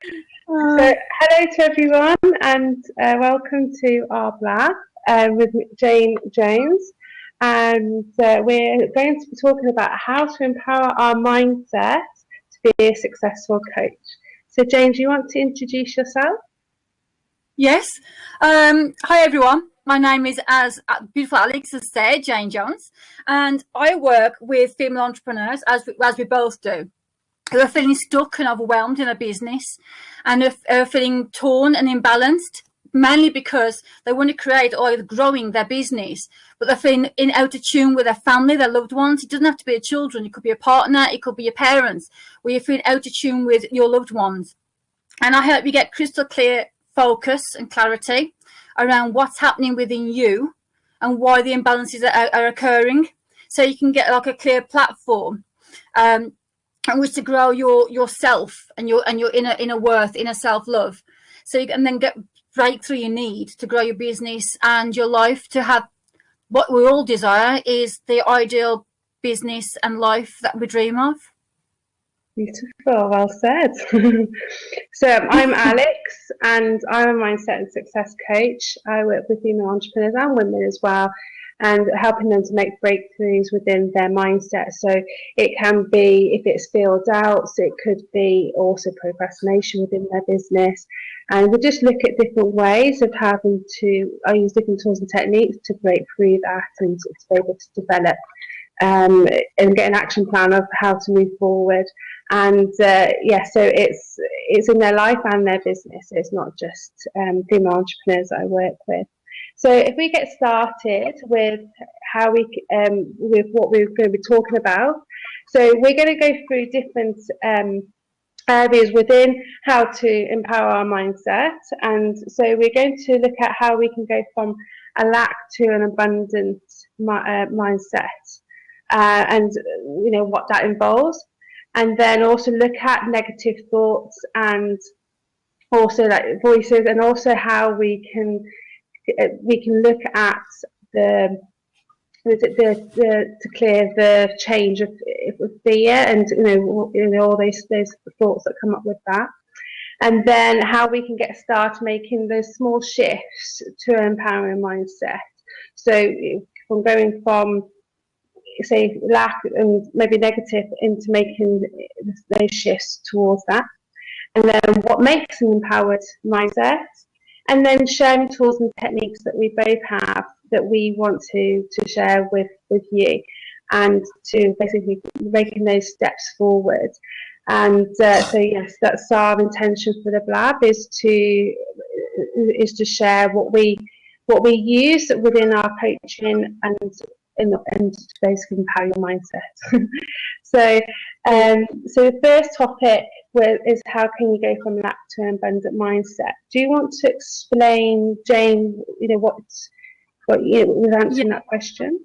So, hello to everyone, and welcome to our BLAB with Jane Jones. And we're going to be talking about how to empower our mindset to be a successful coach. So, Jane, do you want to introduce yourself? Yes. Hi, everyone. My name is, as beautiful Alex has said, Jane Jones, and I work with female entrepreneurs, as we both do, who are feeling stuck and overwhelmed in a business and are feeling torn and imbalanced, mainly because they want to create or growing their business, but they're feeling out of tune with their family, their loved ones. It doesn't have to be your children. It could be a partner. It could be your parents, where you're feeling out of tune with your loved ones. And I help you get crystal clear focus and clarity around what's happening within you and why the imbalances are occurring, so you can get like a clear platform and which to grow yourself and your inner worth, inner self-love, so you can then get breakthrough you need to grow your business and your life, to have what we all desire, is the ideal business and life that we dream of. Beautiful, well said. So I'm Alex, and I'm a mindset and success coach. I work with female entrepreneurs and women as well, and helping them to make breakthroughs within their mindset. So it can be, if it's fear doubts, it could be also procrastination within their business. And we just look at different ways of having to, I use different tools and techniques to break through that and to be able to develop and get an action plan of how to move forward. And so it's in their life and their business. It's not just female entrepreneurs that I work with. So if we get started with how we with what we're going to be talking about, so we're going to go through different areas within how to empower our mindset. And so we're going to look at how we can go from a lack to an abundant mindset, and you know what that involves. And then also look at negative thoughts and also like voices, and also how we can look at the to clear the change of fear, and you know all those thoughts that come up with that. And then how we can get started making those small shifts to an empowering mindset. So from going from, say, lack and maybe negative into making those shifts towards that. And then what makes an empowered mindset, and then sharing tools and techniques that we both have that we want to share with you, and to basically making those steps forward. And so yes, that's our intention for the BLAB, is to share what we use within our coaching and to basically empower your mindset. So the first topic is how can you go from lack to an abundant mindset. Do you want to explain, Jane, what was answering that question?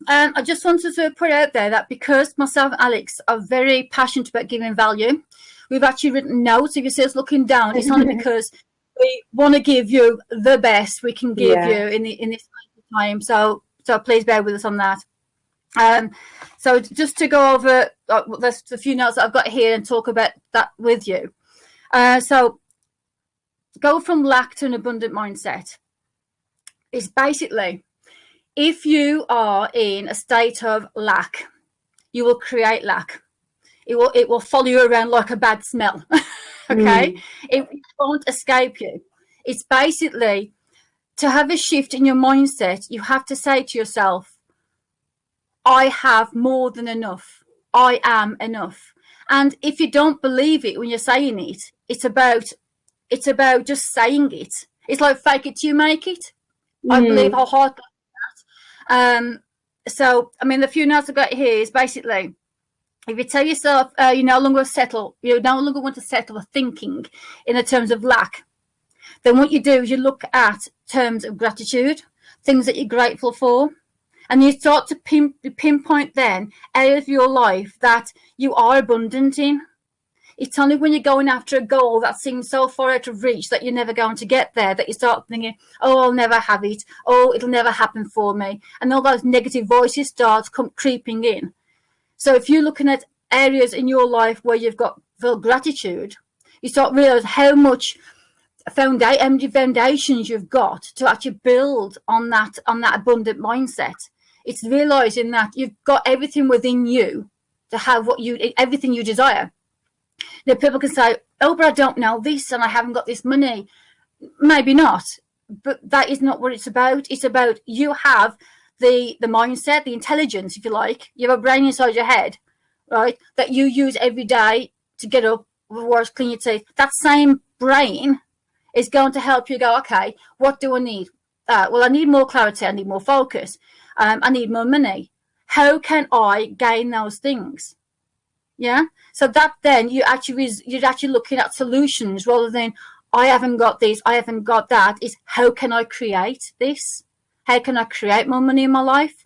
I just wanted to put out there that because myself and Alex are very passionate about giving value, we've actually written notes. If you see us looking down, it's only because we want to give you the best we can give you in this time. So please bear with us on that. So just to go over there's a few notes that I've got here and talk about that with you. So go from lack to an abundant mindset is basically, if you are in a state of lack, you will create lack. It will follow you around like a bad smell. Okay? It won't escape you. It's basically, to have a shift in your mindset, you have to say to yourself, I have more than enough. I am enough. And if you don't believe it when you're saying it, it's about just saying it. It's like fake it till you make it. I believe wholeheartedly that. So, I mean, the few notes I've got here is basically, if you tell yourself you no longer want to settle for thinking in the terms of lack, then what you do is you look at terms of gratitude, things that you're grateful for, and you start to pinpoint then areas of your life that you are abundant in. It's only when you're going after a goal that seems so far out of reach that you're never going to get there that you start thinking, oh, I'll never have it. Oh, it'll never happen for me. And all those negative voices start creeping in. So if you're looking at areas in your life where you've got full gratitude, You start realizing how much empty foundations you've got to actually build on that abundant mindset. It's realizing that you've got everything within you to have everything you desire. Now, people can say, oh, but I don't know this and I haven't got this money. Maybe not, but that is not what it's about. It's about you have the mindset, the intelligence, if you like. You have a brain inside your head, right, that you use every day to get up, wash, clean your teeth. That same brain is going to help you go, okay, what do I need? Well, I need more clarity. I need more focus. I need more money. How can I gain those things? Yeah. So that then you're actually looking at solutions rather than I haven't got this, I haven't got that. Is how can I create this? How can I create more money in my life?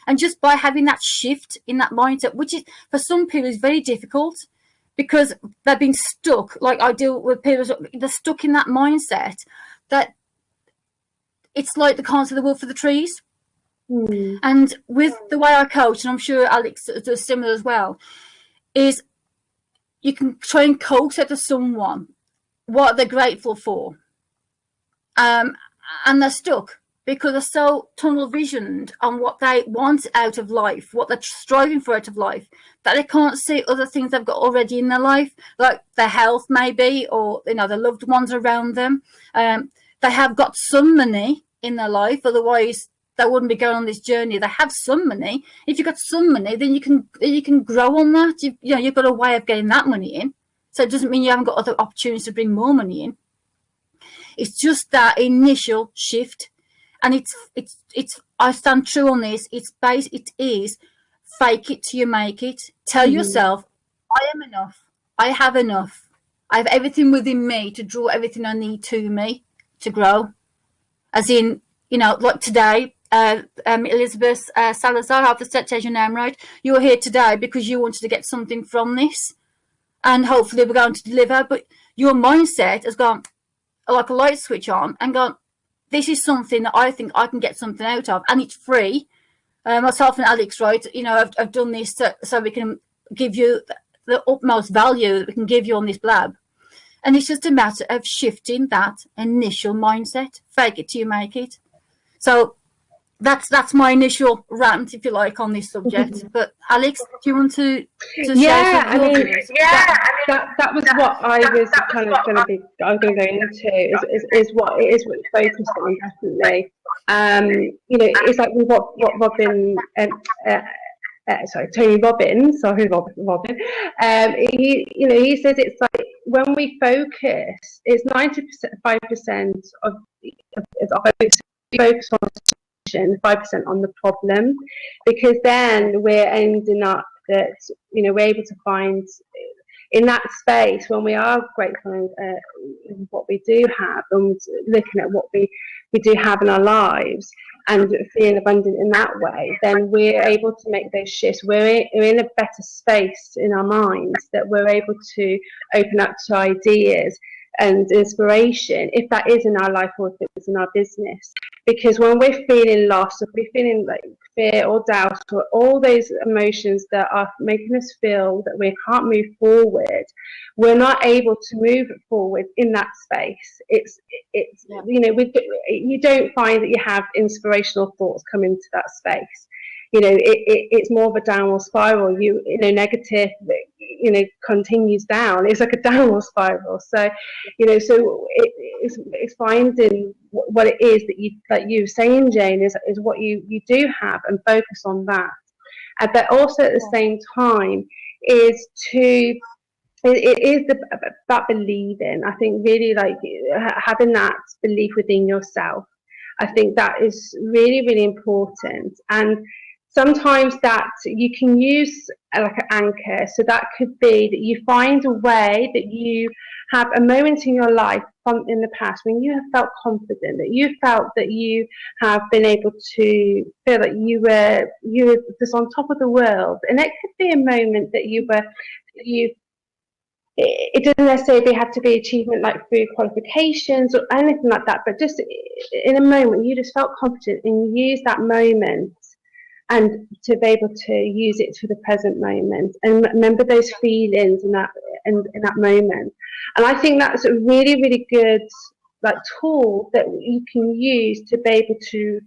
And just by having that shift in that mindset, which is for some people is very difficult because they've been stuck. Like I deal with people, they're stuck in that mindset that it's like they can't see the wood for the trees. And with the way I coach, and I'm sure Alex does similar as well, is you can try and coax out to someone what they're grateful for. And they're stuck because they're so tunnel visioned on what they want out of life, what they're striving for out of life, that they can't see other things they've got already in their life, like their health maybe, or their loved ones around them. They have got some money in their life, otherwise they wouldn't be going on this journey. They have some money. If you've got some money, then you can grow on that. You've got a way of getting that money in. So it doesn't mean you haven't got other opportunities to bring more money in. It's just that initial shift, and it's. I stand true on this. It is fake it till you make it. Tell yourself, I am enough. I have enough. I have everything within me to draw everything I need to me to grow. As in, like today. Elizabeth Salazar, I have to say your name right. You're here today because you wanted to get something from this, and hopefully we're going to deliver. But your mindset has gone like a light switch on and gone, this is something that I think I can get something out of, and it's free. Myself and Alex, right? I've done this so we can give you the utmost value that we can give you on this BLAB, and it's just a matter of shifting that initial mindset. Fake it till you make it. So. That's my initial rant, if you like, on this subject. But Alex, do you want to share something? That was what I was kind of going to go into. Is what it is what you focus on, definitely. It's like what Robin. Tony Robbins. Sorry, Robin. He says it's like when we focus, it's 95% of focus on 5% on the problem, because then we're ending up that we're able to find in that space when we are grateful in what we do have and looking at what we do have in our lives and feeling abundant in that way, then we're able to make those shifts. We're in a better space in our minds that we're able to open up to ideas and inspiration, if that is in our life or if it's in our business. Because when we're feeling lost, if we're feeling like fear or doubt or all those emotions that are making us feel that we can't move forward, we're not able to move forward in that space. You don't find that you have inspirational thoughts come into that space. It's more of a downward spiral. Negative, continues down. It's like a downward spiral. So, it's finding what it is that you're saying, Jane, is what you do have, and focus on that. But also at the same time that believing. I think really like having that belief within yourself. I think that is really, really important. And sometimes that you can use like an anchor. So that could be that you find a way that you have a moment in your life in the past when you have felt confident, that you felt that you have been able to feel that you were just on top of the world. And it could be a moment that it doesn't necessarily have to be achievement like through qualifications or anything like that, but just in a moment you just felt confident and you used that moment and to be able to use it for the present moment and remember those feelings in that moment. And I think that's a really, really good tool that you can use to be able to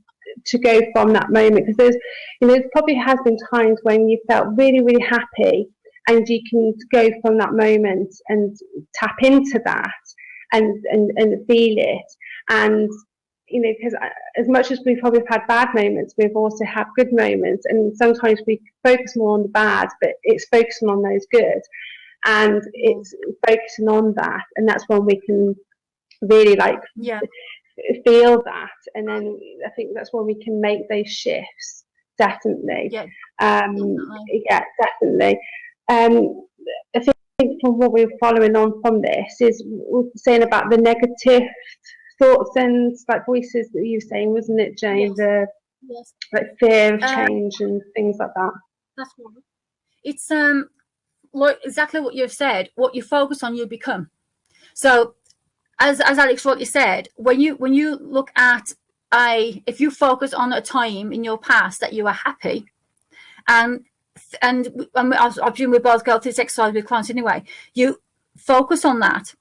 go from that moment, because there probably has been times when you felt really, really happy, and you can go from that moment and tap into that and feel it. And because as much as we've probably had bad moments, we've also had good moments, and sometimes we focus more on the bad, but it's focusing on those good, and it's focusing on that, and that's when we can really feel that. And then I think that's when we can make those shifts. Definitely. Definitely. I think from what we're following on from this is we're saying about the negative thoughts and voices that you were saying, wasn't it, Jane? Yes. Fear of change and things like that. That's right. It's exactly what you've said. What you focus on, you become. So as Alex rightly said, when you look at if you focus on a time in your past that you were happy, and I presume we both go through this exercise with clients anyway, you focus on that,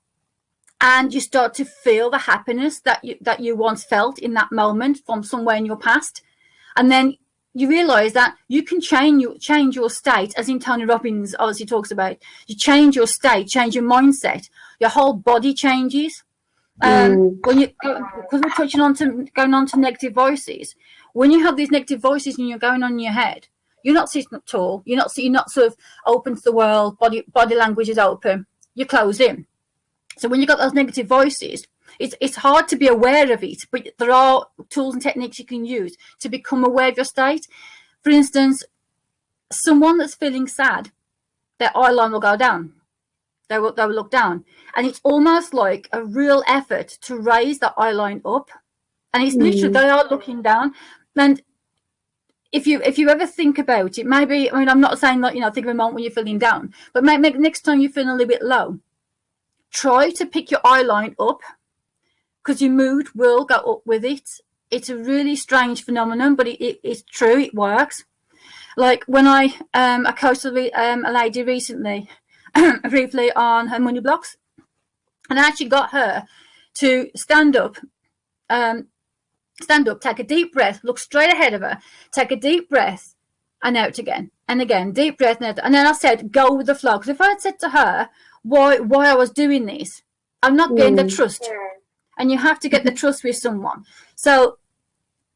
and you start to feel the happiness that you once felt in that moment from somewhere in your past, and then you realize that you can change your state, as in Tony Robbins obviously talks about. You change your state, change your mindset, your whole body changes. When because we're going on to negative voices, when you have these negative voices and you're going on in your head, you're not sitting up tall, you're not sort of open to the world, body language is open, you're closed in. So when you've got those negative voices, it's hard to be aware of it, but there are tools and techniques you can use to become aware of your state. For instance, someone that's feeling sad, their eye line will go down. They will look down, and it's almost like a real effort to raise the eye line up, and it's literally they are looking down. And if you ever think about it, maybe, I mean, I'm not saying think of a moment when you're feeling down, but maybe next time you're feeling a little bit low, try to pick your eye line up, because your mood will go up with it. It's a really strange phenomenon, but it's true. It works. Like when I coached a lady recently, briefly on her money blocks, and I actually got her to stand up, take a deep breath, look straight ahead of her, take a deep breath, and out again, and again, deep breath, and out. And then I said, go with the flow. Because if I had said to her why I was doing this, I'm not getting the trust, and you have to get the trust with someone. So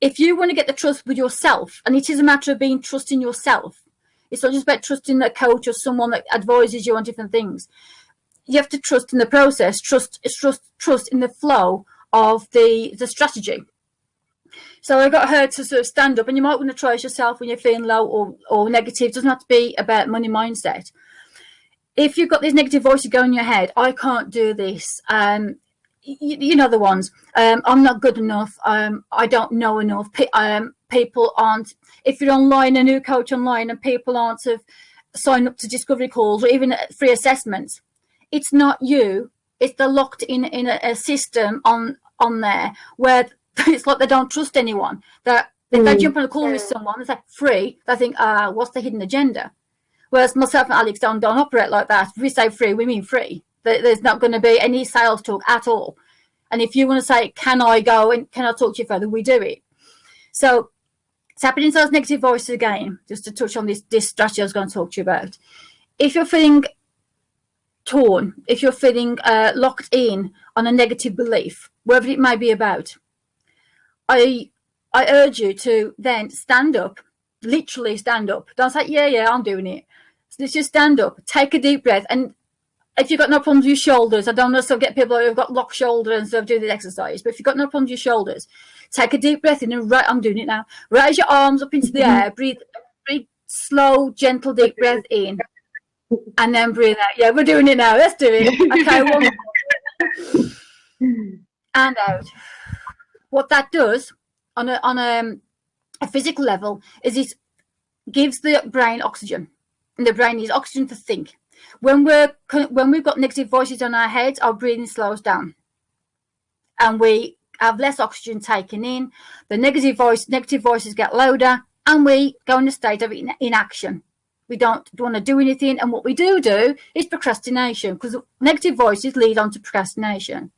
if you want to get the trust with yourself, and it is a matter of being trusting yourself, it's not just about trusting a coach or someone that advises you on different things. You have to trust in the process, trust in the flow of the strategy. So I got her to sort of stand up, and you might want to try it yourself when you're feeling low or negative. It doesn't have to be about money mindset. If you've got these negative voices going in your head, I can't do this. You know the ones. I'm not good enough. I don't know enough. People aren't. If you're online, a new coach online, and people aren't sort of sign up to discovery calls or even free assessments, it's not you. It's they're locked in a system on there where it's like they don't trust anyone. That if they jump on a call with someone, it's like free. They think, what's the hidden agenda? Whereas myself and Alex don't operate like that. If we say free, we mean free. There's not going to be any sales talk at all. And if you want to say, can I go and can I talk to you further, we do it. So tapping into those negative voices again, just to touch on this strategy I was going to talk to you about. If you're feeling torn, if you're feeling locked in on a negative belief, whatever it may be about, I urge you to then stand up, literally stand up. Don't say, yeah, I'm doing it. So let's just stand up, take a deep breath. And if you've got no problems with your shoulders, I don't know, so get people who've got locked shoulders and stuff do this exercise, but if you've got no problems with your shoulders, take a deep breath in and I'm doing it now. Raise your arms up into the air, breathe slow, gentle, deep breath in, and then breathe out. Yeah, we're doing it now. Let's do it. Okay, one and out. What that does on a physical level is it gives the brain oxygen, and the brain needs oxygen to think. When we've got negative voices on our heads, our breathing slows down, and we have less oxygen taken in. The negative voices get louder, and we go in a state of inaction. We don't want to do anything, and what we do is procrastination, because negative voices lead on to procrastination.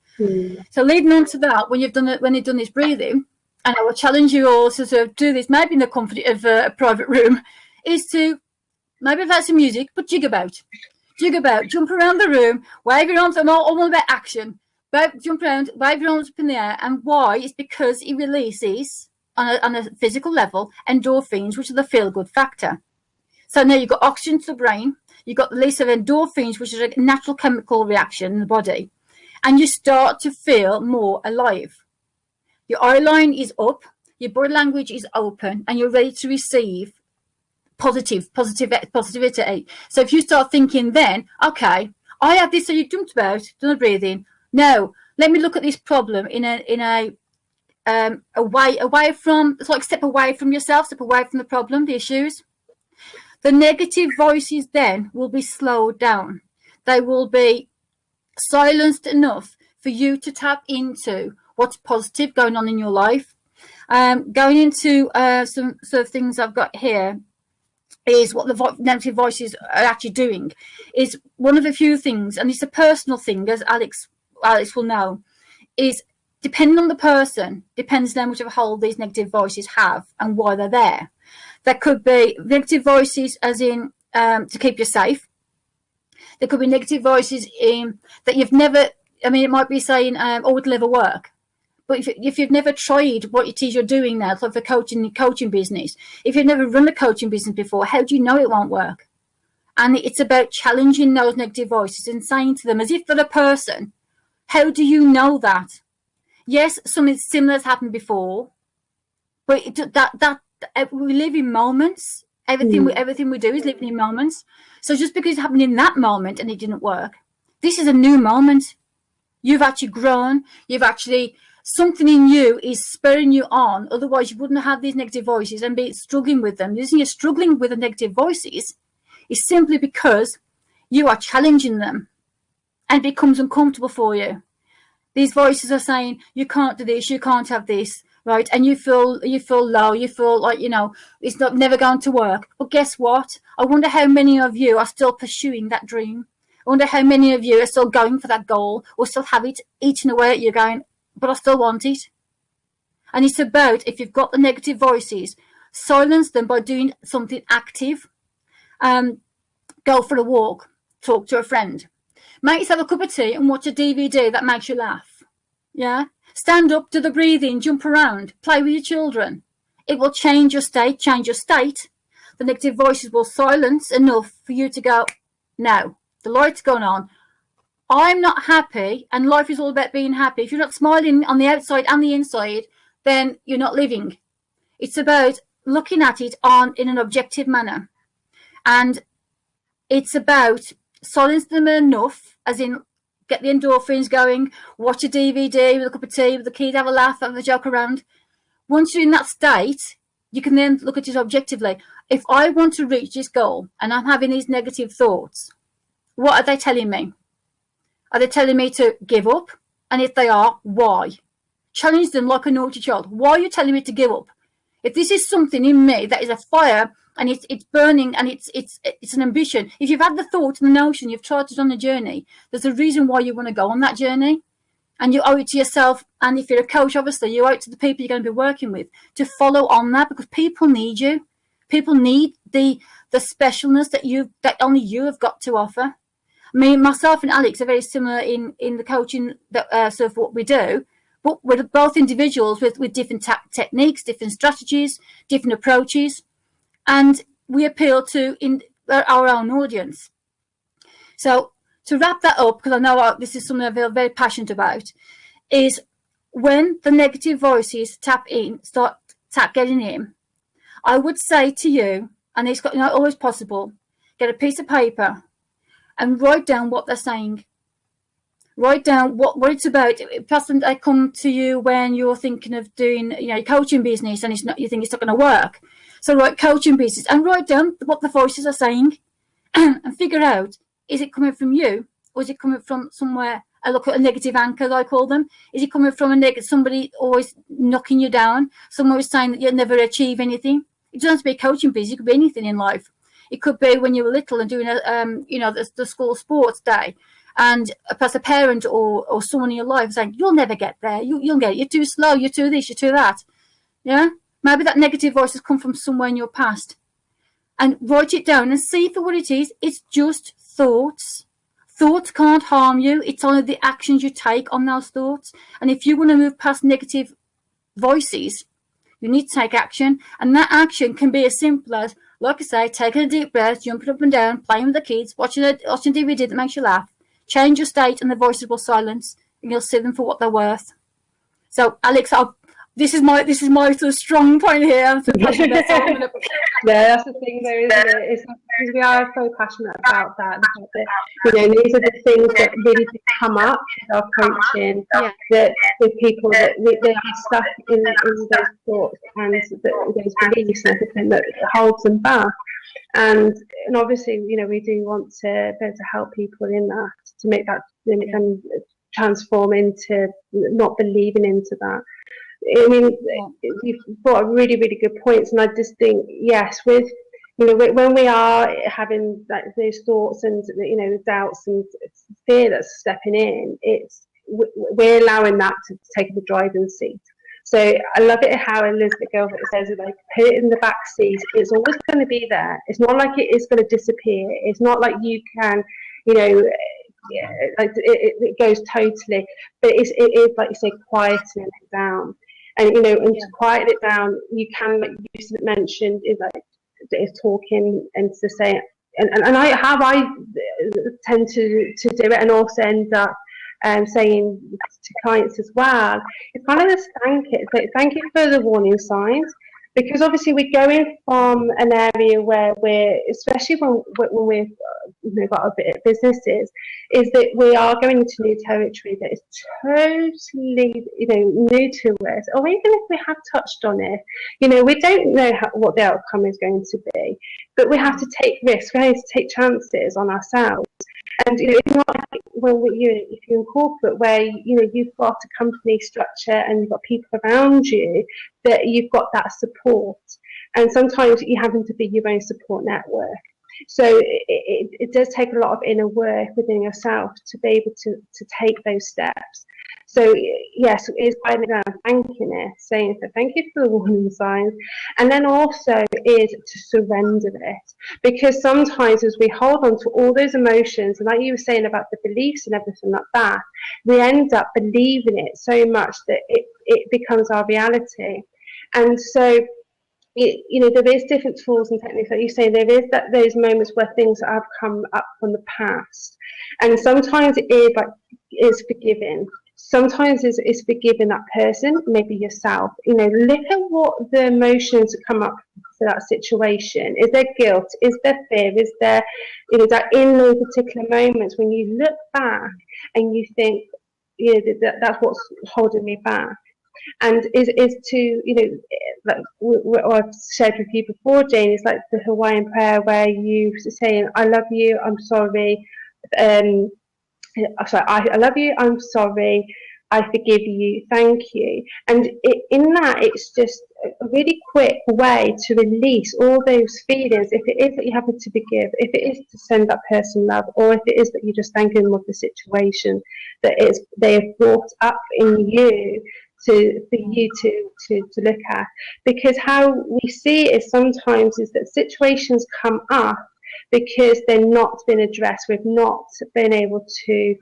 So leading on to that, when you've done this breathing, and I will challenge you all to sort of do this, maybe in the comfort of a private room, is to maybe without some music, but jig about, jump around the room, wave your arms. I'm all about action. Jump around, wave your arms up in the air. And why? It's because it releases on a physical level endorphins, which are the feel-good factor. So now you've got oxygen to the brain, you've got the release of endorphins, which is a natural chemical reaction in the body, and you start to feel more alive. Your eye line is up, your body language is open, and you're ready to receive positivity. So if you start thinking then, okay, I have this, so you jumped about, done the breathing. Now, let me look at this problem in a away from, it's like step away from yourself, step away from the problem, the issues. The negative voices then will be slowed down. They will be silenced enough for you to tap into what's positive going on in your life. Going into some sort of things I've got here is what the negative voices are actually doing. Is one of a few things, and it's a personal thing, as Alex will know, is depending on the person, depends on how much of a hold these negative voices have and why they're there. There could be negative voices as in to keep you safe. There could be negative voices in that you've never, I mean, it might be saying, oh, it'll never work. But if you've never tried what it is you're doing now, like for coaching business, if you've never run a coaching business before, how do you know it won't work? And it's about challenging those negative voices and saying to them, as if they're a person, how do you know that? Yes, something similar has happened before, but we live in moments. Everything we do is living in moments. So just because it happened in that moment and it didn't work, this is a new moment. You've actually grown. You've actually, something in you is spurring you on. Otherwise, you wouldn't have these negative voices and be struggling with them. The reason you're struggling with the negative voices is simply because you are challenging them, and it becomes uncomfortable for you. These voices are saying, you can't do this, you can't have this, right? And you feel low, you feel like, it's never going to work. But guess what? I wonder how many of you are still pursuing that dream. I wonder how many of you are still going for that goal, or still have it eating away at you going, but I still want it. And it's about, if you've got the negative voices, silence them by doing something active. Go for a walk, talk to a friend. Make yourself a cup of tea and watch a DVD that makes you laugh. Yeah? Stand up, do the breathing, jump around, play with your children. It will change your state, The negative voices will silence enough for you to go, no, the light's going on. I'm not happy, and life is all about being happy. If you're not smiling on the outside and the inside, then you're not living. It's about looking at it in an objective manner. And it's about silence them enough, as in get the endorphins going, watch a DVD with a cup of tea with the kid, have a laugh, have a joke around. Once you're in that state, you can then look at it objectively. If I want to reach this goal and I'm having these negative thoughts, what are they telling me? Are they telling me to give up? And if they are, why? Challenge them like a naughty child. Why are you telling me to give up? If this is something in me that is a fire and it's burning and it's an ambition, if you've had the thought and the notion, you've tried it on the journey, there's a reason why you want to go on that journey. And you owe it to yourself. And if you're a coach, obviously, you owe it to the people you're going to be working with to follow on that, because people need you. People need the specialness that only you have got to offer. I mean, myself and Alex are very similar in the coaching sort of what we do, but we're both individuals with different techniques, different strategies, different approaches, and we appeal to our own audience. So to wrap that up, because I know this is something I feel very passionate about, is when the negative voices start getting in, I would say to you, and it's not always possible, get a piece of paper and write down what they're saying. Write down what it's about. Perhaps they come to you when you're thinking of doing, your coaching business, and you think it's not going to work. So write coaching business and write down what the voices are saying, and figure out, is it coming from you, or is it coming from somewhere? I look at a negative anchor, I call them. Is it coming from somebody always knocking you down? Someone who's saying that you'll never achieve anything? It doesn't have to be coaching business. It could be anything in life. It could be when you were little and doing the school sports day, and as a parent or someone in your life saying, "You'll never get there. You'll get it. You're too slow. You're too this. You're too that." Yeah, maybe that negative voice has come from somewhere in your past, and write it down and see for what it is. It's just thoughts. Thoughts can't harm you. It's only the actions you take on those thoughts. And if you want to move past negative voices, you need to take action, and that action can be as simple as, like I say, taking a deep breath, jumping up and down, playing with the kids, watching a DVD that makes you laugh. Change your state and the voices will silence, and you'll see them for what they're worth. So, Alex, this is my sort of strong point here. I'm so passionate about it. Yeah, that's the thing though, isn't it? It's because we are so passionate about that. These are the things that really come up with our coaching, that with people that they are stuck in those thoughts and those beliefs and everything that holds them back. And obviously, we do want to be able to help people in that, to make them transform into not believing into that. I mean, you've brought really, really good points, and I just think, yes, with when we are having those thoughts and doubts and fear that's stepping in, we're allowing that to take the driving seat. So I love it how Elizabeth Gilbert says it, like, put it in the back seat. It's always going to be there. It's not like it is going to disappear. It's not like you can, like it goes totally. But it is like you say, quieting it down. And to quiet it down, you can, like you mentioned, is talking and to say, and I tend to do it, and also end up saying to clients as well, it's kind of just thank it for the warning signs, because obviously we're going from an area where we're, especially when we've got a bit of businesses, is that we are going into new territory that is totally new to us, or even if we have touched on it, we don't know what the outcome is going to be, but we have to take risks, we have to take chances on ourselves. And it's not like if you're in corporate where you've got a company structure and you've got people around you, that you've got that support, and sometimes you're having to be your own support network. So it does take a lot of inner work within yourself to be able to take those steps. So yes, it's by thanking it, saying thank you for the warning signs, and then also is to surrender it, because sometimes as we hold on to all those emotions, and like you were saying about the beliefs and everything like that, we end up believing it so much that it becomes our reality. And so there is different tools and techniques, like you say. There is those moments where things have come up from the past, and sometimes it is forgiving. Sometimes it's forgiving that person, maybe yourself. Look at what the emotions that come up for that situation. Is there guilt? Is there fear? Is there, that in those particular moments when you look back and you think, that's what's holding me back. And is to, like what I've shared with you before, Jane, is like the Hawaiian prayer where you saying, I love you, I'm sorry, I love you, I'm sorry, I forgive you, thank you. And in that, it's just a really quick way to release all those feelings. If it is that you happen to forgive, if it is to send that person love, or if it is that you're just thanking them of the situation that they have brought up in you for you to look at. Because how we see it is sometimes is that situations come up because they're not been addressed. We've not been able to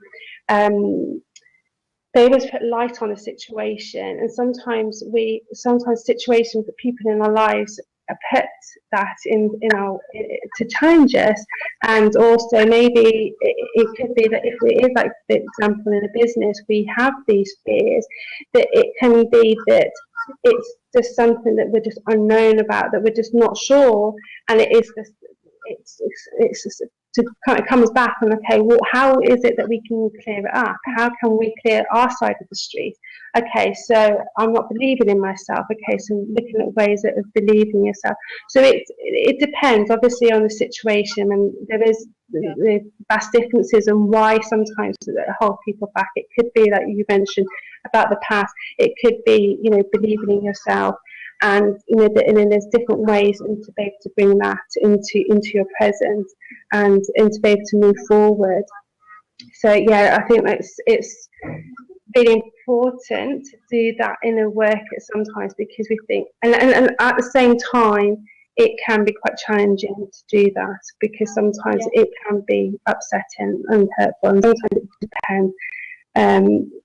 put light on a situation, and sometimes situations that people in our lives put that in our to challenge us. And also maybe it could be that if it is, like for example, in a business we have these fears, that it can be that it's just something that we're just unknown about, that we're just not sure, and it is this, it's just to kind of comes back on, okay, well, how is it that we can clear it up? How can we clear our side of the street? Okay, so I'm not believing in myself. Okay, so looking at ways of believing in yourself. So it depends obviously on the situation, and there is the vast differences and why sometimes hold people back. It could be like you mentioned about the past. It could be believing in yourself. and and then there's different ways to be able to bring that into your present and to be able to move forward. So yeah, I think it's really important to do that inner work sometimes, because we think, and at the same time, it can be quite challenging to do that, because sometimes it can be upsetting and hurtful, and sometimes it depends.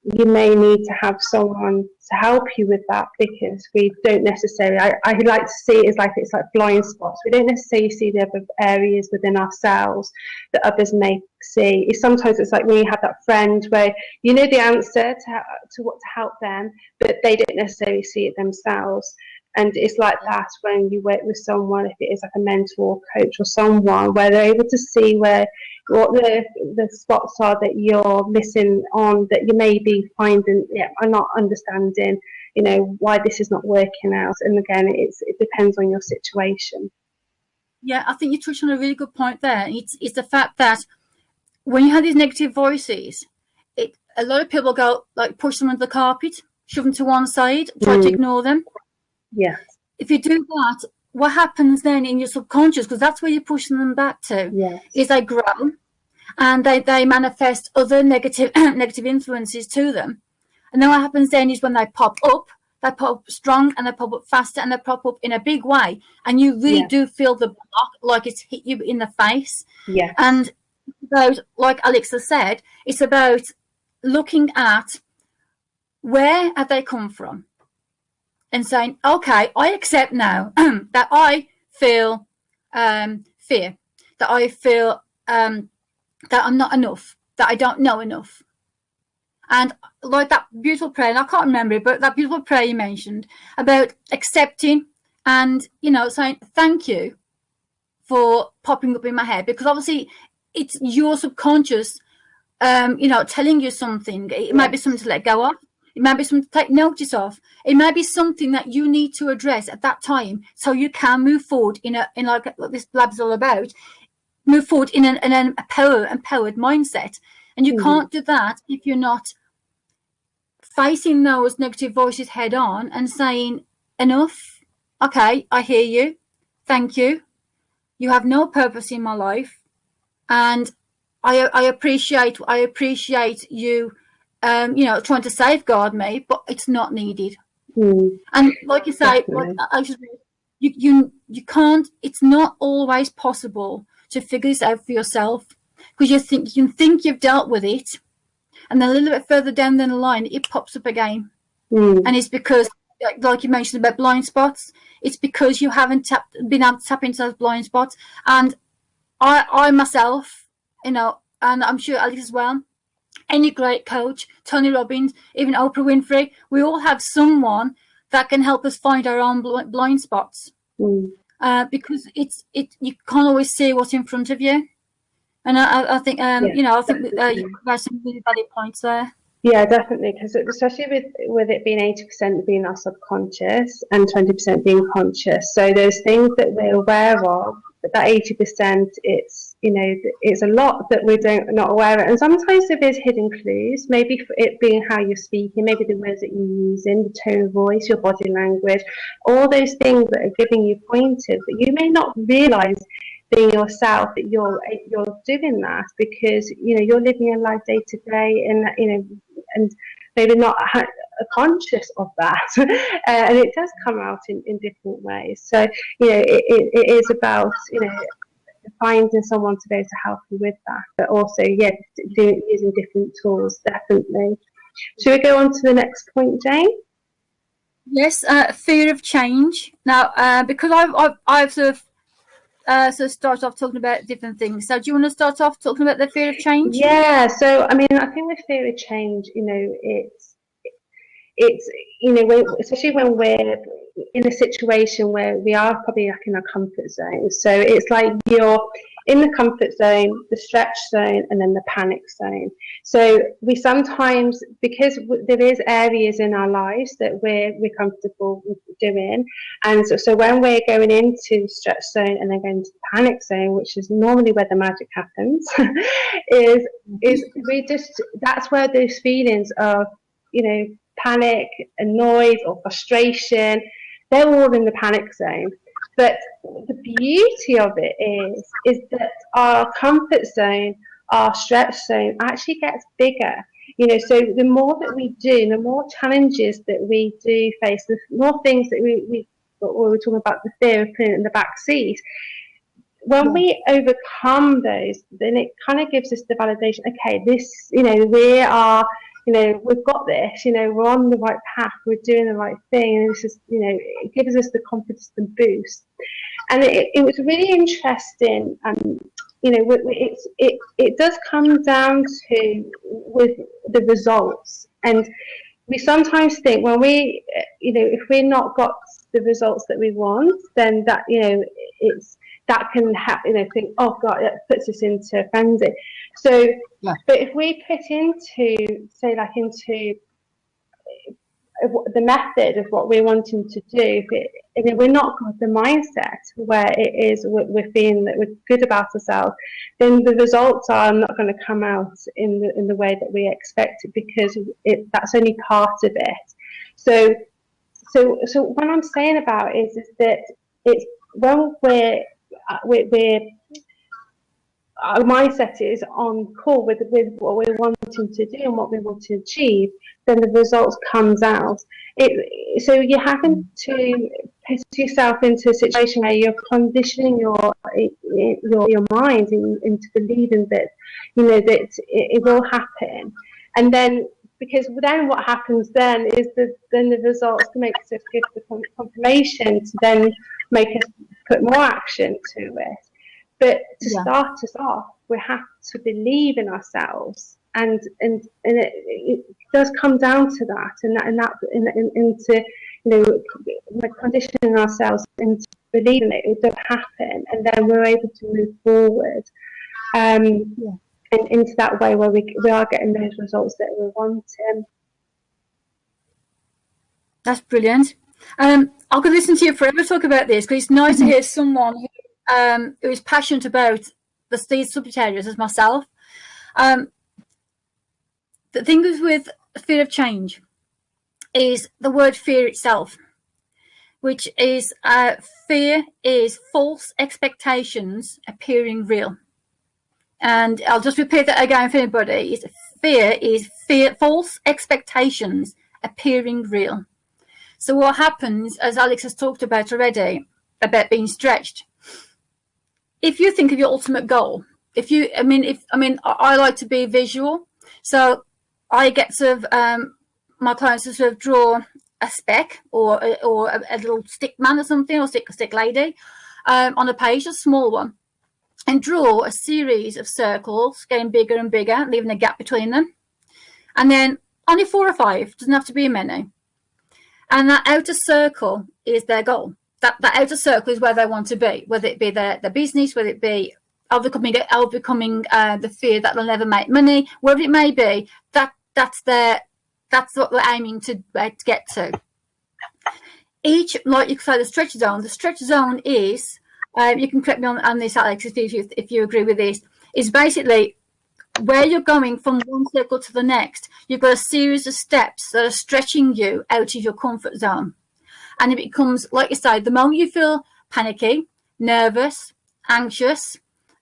You may need to have someone to help you with that, because we don't necessarily, I like to see it as like it's like blind spots. We don't necessarily see the other areas within ourselves that others may see. Sometimes it's like when you have that friend where you know the answer to what to help them, but they don't necessarily see it themselves. And it's like that when you work with someone, if it is like a mentor or coach or someone, where they're able to see what the spots are that you're missing on, that you may be finding, are not understanding, why this is not working out. And again, it depends on your situation. Yeah, I think you touched on a really good point there. It's the fact that when you have these negative voices, a lot of people go like push them under the carpet, shove them to one side, try to ignore them. Yeah. If you do that, what happens then in your subconscious, because that's where you're pushing them back to, is they grow and they manifest other negative influences to them. And then what happens then is when they pop up strong, and they pop up faster, and they pop up in a big way. And you really do feel the block, like it's hit you in the face. Yeah. And about, like Alex has said, it's about looking at where have they come from, and saying, okay, I accept now that I feel fear, that I feel that I'm not enough, that I don't know enough. And like that beautiful prayer, and I can't remember it, but that beautiful prayer you mentioned about accepting and, saying thank you for popping up in my head, because obviously it's your subconscious, telling you something. It might be something to let go of. It might be something to take notice of. It might be something that you need to address at that time, so you can move forward in like what this BLAB is all about. Move forward in an empowered mindset, and you can't do that if you're not facing those negative voices head on and saying, enough. Okay, I hear you. Thank you. You have no purpose in my life, and I appreciate you. Trying to safeguard me, but it's not needed. And like you say, you can't. It's not always possible to figure this out for yourself, because you think you've dealt with it, and then a little bit further down the line, it pops up again. And it's because, like you mentioned about blind spots, it's because you haven't been able to tap into those blind spots. And I myself, and I'm sure Alex as well, any great coach, Tony Robbins, even Oprah Winfrey, we all have someone that can help us find our own blind spots. Because you can't always see what's in front of you. And I think, I think you have some really valid points there. Yeah, definitely, because especially with it being 80% being our subconscious and 20% being conscious. So those things that we're aware of, but that 80%, it's it's a lot that we're not aware of. And sometimes if there's hidden clues, maybe for it being how you're speaking, maybe the words that you're using, the tone of voice, your body language, all those things that are giving you pointers that you may not realise being yourself, that you're doing that, because you're living your life day to day, and maybe not conscious of that, and it does come out in different ways. So it is about finding someone to be able to help you with that, but also using different tools. Definitely. Should we go on to the next point, Jane? Yes, fear of change. Now, because I've sort of start off talking about different things. So do you want to start off talking about the fear of change? Yeah, so I mean, I think with fear of change, it's especially when we're in a situation where we are probably like in our comfort zone. So it's like you're in the comfort zone, the stretch zone, and then the panic zone. So we sometimes, because there is areas in our lives that we're comfortable with doing, and so when we're going into the stretch zone and then going to the panic zone, which is normally where the magic happens, is that's where those feelings of panic, annoyed, or frustration, they're all in the panic zone. But the beauty of it is that our comfort zone, our stretch zone actually gets bigger. So the more that we do, the more challenges that we do face, the more things that we were talking about, the fear of putting it in the back seat. When we overcome those, then it kind of gives us the validation. Okay, this, we are, we've got this. We're on the right path. We're doing the right thing, and it's just, it gives us the confidence and boost. And it was really interesting. It does come down to with the results, and we sometimes think when we, if we're not got the results that we want, then that, it's that can happen. Think, oh God, that puts us into a frenzy. So, but if we put into, say, like into the method of what we're wanting to do, if we're not got the mindset where it is we're feeling that we're good about ourselves, then the results are not going to come out in the way that we expect it, because that's only part of it. So what I'm saying about is that it's when our mindset is on call with what we're wanting to do and what we want to achieve, then the results comes out. So you're having to put yourself into a situation where you're conditioning your mind into believing that that it will happen, and then because then what happens then is that then the results makes us give the confirmation to then make us put more action to it. But to start us off, we have to believe in ourselves, and it does come down to that, into conditioning ourselves into believing it does happen, and then we're able to move forward, and into that way where we are getting those results that we're wanting. That's brilliant. I could listen to you forever talk about this, because it's nice to hear someone who is passionate about these subject areas as myself. The thing is with fear of change is the word fear itself, which is fear is false expectations appearing real. And I'll just repeat that again for anybody. Fear is false expectations appearing real. So what happens, as Alex has talked about already, about being stretched, if you think of your ultimate goal, I like to be visual, so I get sort of my clients to sort of draw a speck or a little stick man or something, or stick lady on a page, a small one, and draw a series of circles, getting bigger and bigger, leaving a gap between them, and then only 4 or 5, doesn't have to be many, and that outer circle is their goal. That outer circle is where they want to be, whether it be their business, whether it be overcoming the fear that they'll never make money, whatever it may be. That's what they're aiming to get to. Each, like you say, the stretch zone. The stretch zone is, you can correct me on this, Alex, if you agree with this, is basically where you're going from one circle to the next. You've got a series of steps that are stretching you out of your comfort zone. And it becomes, like you say, the moment you feel panicky, nervous, anxious,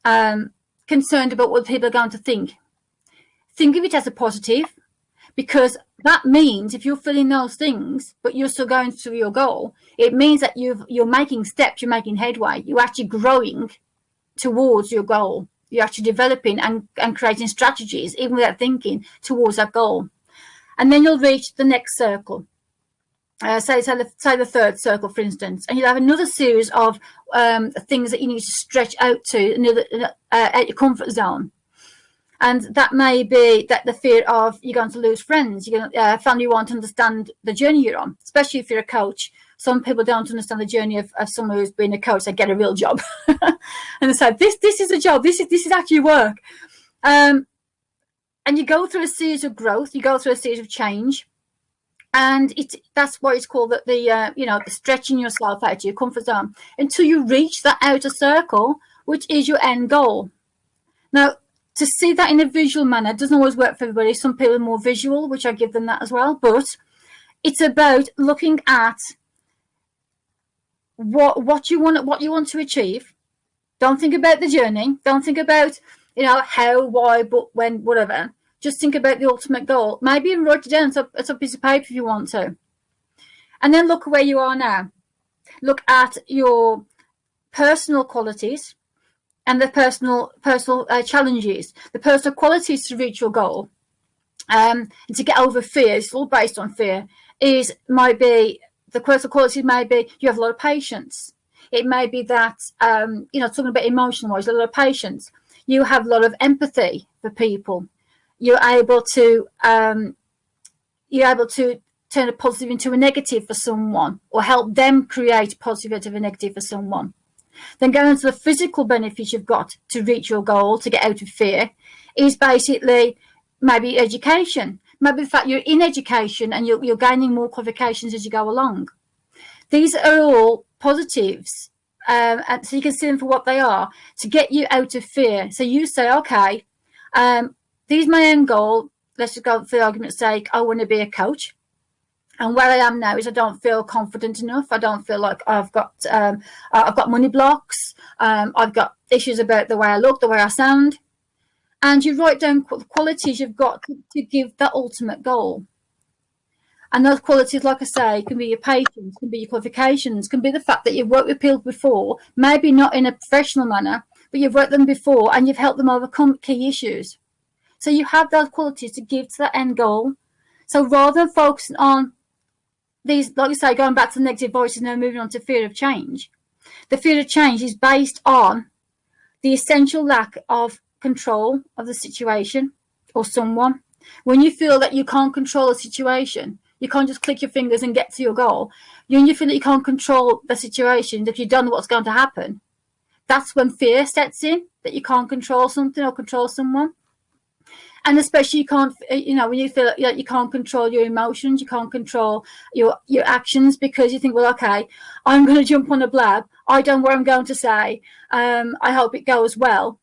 concerned about what people are going to think of it as a positive, because that means if you're feeling those things, but you're still going through your goal, it means that you're making steps, you're making headway, you're actually growing towards your goal. You're actually developing and creating strategies, even without thinking, towards that goal. And then you'll reach the next circle. Say the third circle, for instance, and you'll have another series of things that you need to stretch out to at your comfort zone. And that may be that the fear of you're going to lose friends, family won't understand the journey you're on, especially if you're a coach. Some people don't understand the journey of someone who's been a coach. They get a real job, and they say, "This is a job. This is actually work." And you go through a series of growth. You go through a series of change. And that's why it's called the stretching yourself out of your comfort zone until you reach that outer circle, which is your end goal. Now, to see that in a visual manner doesn't always work for everybody. Some people are more visual, which I give them that as well. But it's about looking at what you want to achieve. Don't think about the journey. Don't think about, how, why, but when, whatever. Just think about the ultimate goal. Maybe even write it down on a piece of paper if you want to. And then look where you are now. Look at your personal qualities and the personal challenges, the personal qualities to reach your goal, and to get over fear. It's all based on fear. Might be the personal qualities. May be you have a lot of patience. It may be that talking about emotional wise, a lot of patience. You have a lot of empathy for people. You're able to turn a positive into a negative for someone, or help them create a positive into a negative for someone. Then going to the physical benefits you've got to reach your goal, to get out of fear, is basically maybe education. Maybe the fact you're in education and you're gaining more qualifications as you go along. These are all positives, and so you can see them for what they are, to get you out of fear. So you say, okay, this is my end goal. Let's just go for the argument's sake. I want to be a coach. And where I am now is I don't feel confident enough. I don't feel like I've got money blocks. I've got issues about the way I look, the way I sound. And you write down the qualities you've got to give that ultimate goal. And those qualities, like I say, can be your patience, can be your qualifications, can be the fact that you've worked with people before, maybe not in a professional manner, but you've worked with them before and you've helped them overcome key issues. So you have those qualities to give to that end goal. So rather than focusing on these, like you say, going back to the negative voices, now moving on to fear of change. The fear of change is based on the essential lack of control of the situation or someone. When you feel that you can't control a situation, you can't just click your fingers and get to your goal. When you feel that you can't control the situation, that you don't know what's going to happen, that's when fear sets in, that you can't control something or control someone. And especially you can't, when you feel like you can't control your emotions, you can't control your actions, because you think, well, okay, I'm going to jump on a BLAB. I don't know what I'm going to say. I hope it goes well.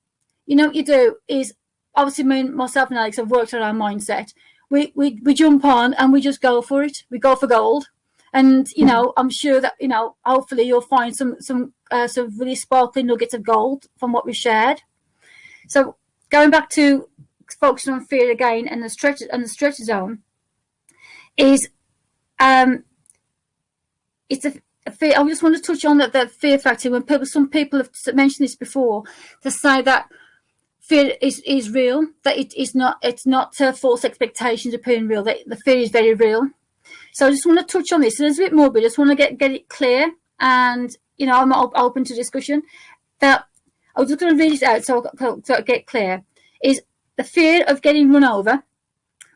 What you do is, obviously, myself and Alex have worked on our mindset. We jump on and we just go for it. We go for gold. And, I'm sure that, hopefully you'll find some really sparkling nuggets of gold from what we shared. So going back to focusing on fear again and the stretch zone is it's a fear. I just want to touch on that fear factor. When some people have mentioned this before, to say that fear is real, that it's not false expectations appearing real, that the fear is very real. So I just want to touch on this, and it's a bit morbid. I just want to get it clear, and I'm open to discussion. That I was just going to read it out so I get clear. Is the fear of getting run over,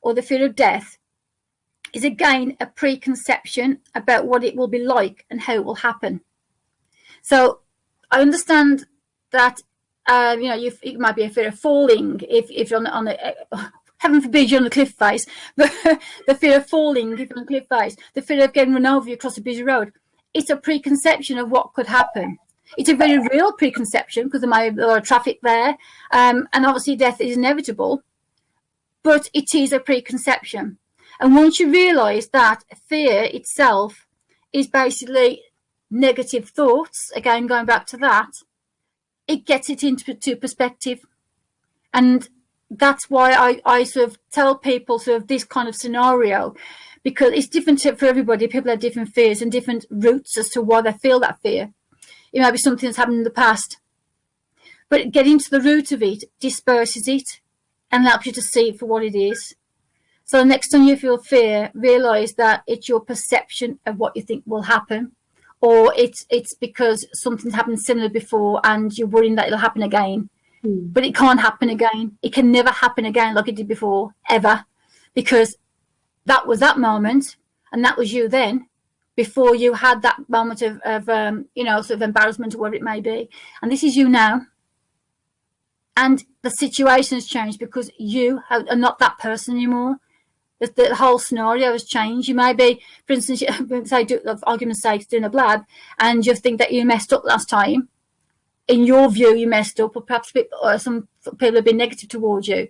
or the fear of death, is again a preconception about what it will be like and how it will happen. So I understand that it might be a fear of falling if you're on a heaven forbid you're on a cliff face, but the fear of falling if you're on a cliff face, the fear of getting run over across a busy road, it's a preconception of what could happen. It's a very real preconception because there might be a lot of traffic there, and obviously death is inevitable, but it is a preconception. And once you realise that fear itself is basically negative thoughts, again going back to that, it gets it into perspective. And that's why I sort of tell people sort of this kind of scenario, because it's different for everybody. People have different fears and different routes as to why they feel that fear. It might be something that's happened in the past, but getting to the root of it disperses it and helps you to see it for what it is. So the next time you feel fear, realise that it's your perception of what you think will happen, or it's because something's happened similar before and you're worrying that it'll happen again. But it can't happen again. It can never happen again like it did before, ever, because that was that moment and that was you then, before you had that moment of sort of embarrassment or whatever it may be. And this is you now. And the situation has changed because you are not that person anymore. The whole scenario has changed. You may be, for instance, say, for argument's sake, doing a BLAB, and you think that you messed up last time. In your view, you messed up, or perhaps some people have been negative towards you.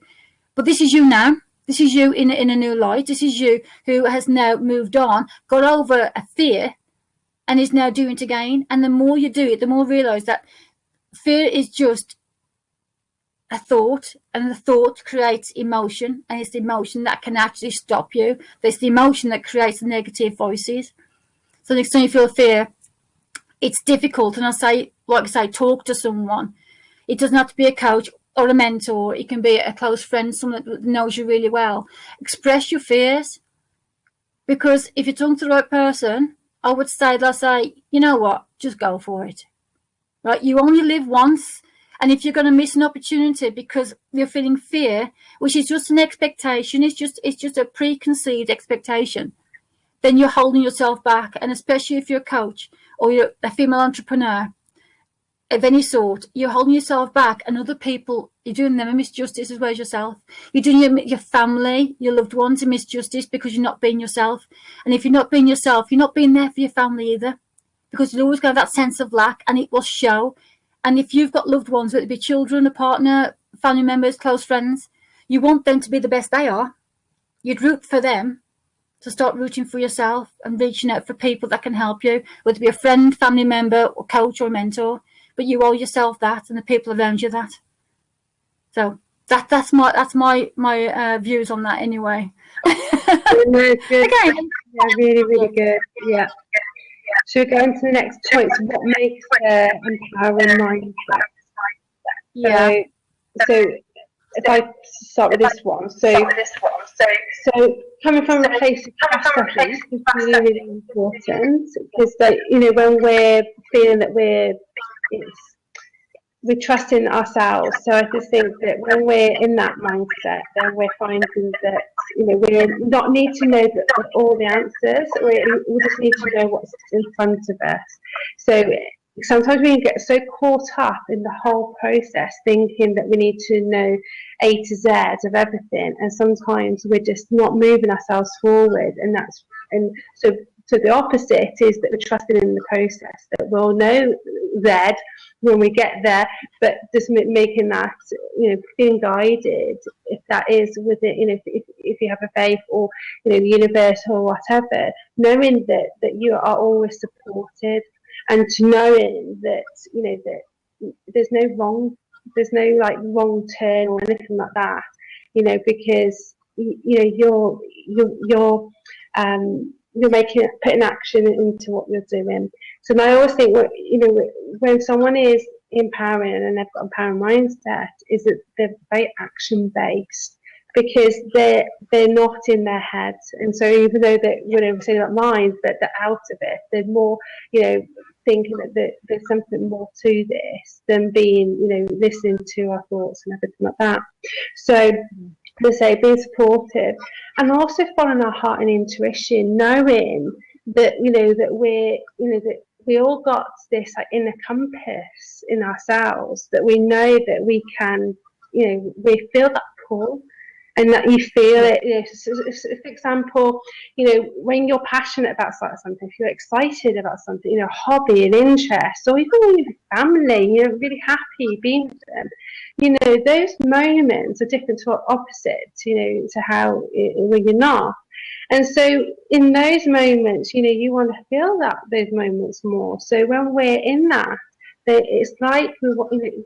But this is you now. This is you in a new light. This is you who has now moved on, got over a fear, and is now doing it again. And the more you do it, the more you realise that fear is just a thought, and the thought creates emotion, and it's the emotion that can actually stop you. It's the emotion that creates the negative voices. So next time you feel fear, it's difficult, and like I say, talk to someone. It doesn't have to be a coach or a mentor. It can be a close friend, someone that knows you really well. Express your fears, because if you're talking to the right person, I would say, you know what, just go for it. Right? You only live once, and if you're going to miss an opportunity because you're feeling fear, which is just an expectation, it's just a preconceived expectation, then you're holding yourself back. And especially if you're a coach or you're a female entrepreneur of any sort, you're holding yourself back, and other people, you're doing them a misjustice as well as yourself. You're doing your family, your loved ones a misjustice, because you're not being yourself. And if you're not being yourself, you're not being there for your family either, because you'll always have that sense of lack, and it will show. And if you've got loved ones, whether it be children, a partner, family members, close friends, you want them to be the best they are. You'd root for them, to start rooting for yourself and reaching out for people that can help you, whether it be a friend, family member, or coach or mentor. But you owe yourself that, and the people around you that. So that's my views on that anyway. No, good. Okay. Yeah, really, really good. Yeah. Should we go on to the next point? So what makes empowering mindset? Yeah. So if I start with this one, so coming from a place of trust, I think, is really, really important, because when we're feeling that we're trusting ourselves. So I just think that when we're in that mindset, then we're finding that we not need to know all the answers. We just need to know what's in front of us. So sometimes we can get so caught up in the whole process, thinking that we need to know A to Z of everything, and sometimes we're just not moving ourselves forward. And so the opposite is that we're trusting in the process, that we'll know Z when we get there, but just making that, being guided, if that is with it, if you have a faith or the universe or whatever, knowing that you are always supported, and knowing that that there's no wrong turn or anything like that, because you're putting action into what you're doing. So I always think when someone is empowering and they've got empowering mindset, is that they're very action based, because they're not in their heads. And so even though that we're saying about mind, but they're out of it, they're more thinking that there's something more to this than being listening to our thoughts and everything like that. So to say, being supportive, and also following our heart and intuition, knowing that that that we all got this inner compass in ourselves, that we know that we can, we feel that pull, and that you feel it. So, for example, when you're passionate about something, if you're excited about something, hobby and interest, or even when you're family, you're really happy being with them, those moments are different to opposite, to how when you're not. And so in those moments, you want to feel those moments more. So when we're in that, it's like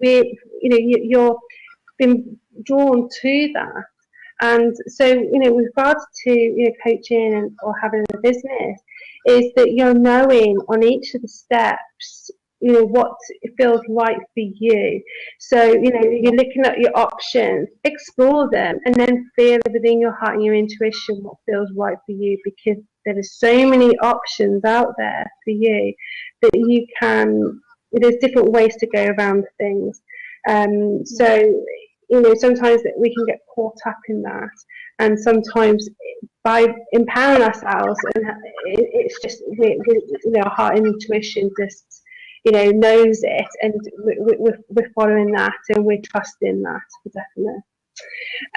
you're been drawn to that. And so, with regards to coaching or having a business, is that you're knowing on each of the steps, what feels right for you. So, you're looking at your options, explore them, and then feel within your heart and your intuition what feels right for you, because there are so many options out there for you that you can. There's different ways to go around things. So. Sometimes that we can get caught up in that, and sometimes by empowering ourselves, and it's just our heart and intuition just knows it, and we're following that, and we're trusting that, definitely.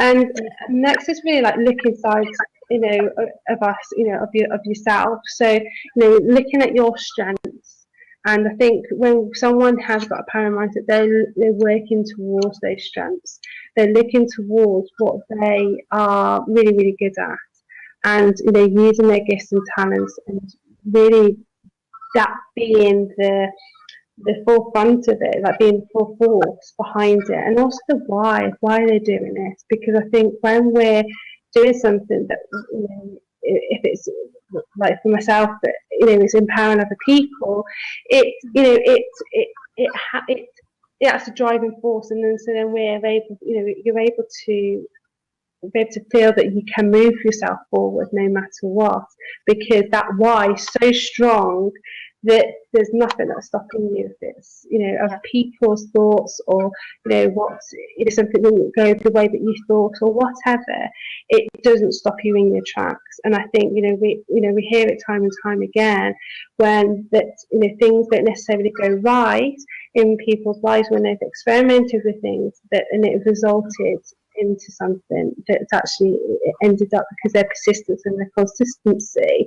And next is really like look inside of us, of yourself. So looking at your strengths. And I think when someone has got a power mindset, they're working towards those strengths. They're looking towards what they are really, really good at, and using their gifts and talents, and really that being the forefront of it, like being the full force behind it, and also the why they're doing it. Because I think when we're doing something that, you know, if it's like for myself, that, you know, it's empowering other people, it, you know, that's a driving force, and then so then we're able, you know, you're able to be able to feel that you can move yourself forward no matter what, because that why is so strong that there's nothing that's stopping you if it's, you know, of people's thoughts, or, you know, what, if something doesn't go the way that you thought or whatever, it doesn't stop you in your tracks. And I think, you know, we hear it time and time again, when that, you know, things don't necessarily go right in people's lives when they've experimented with things, that, and it resulted into something that's actually ended up, because their persistence and their consistency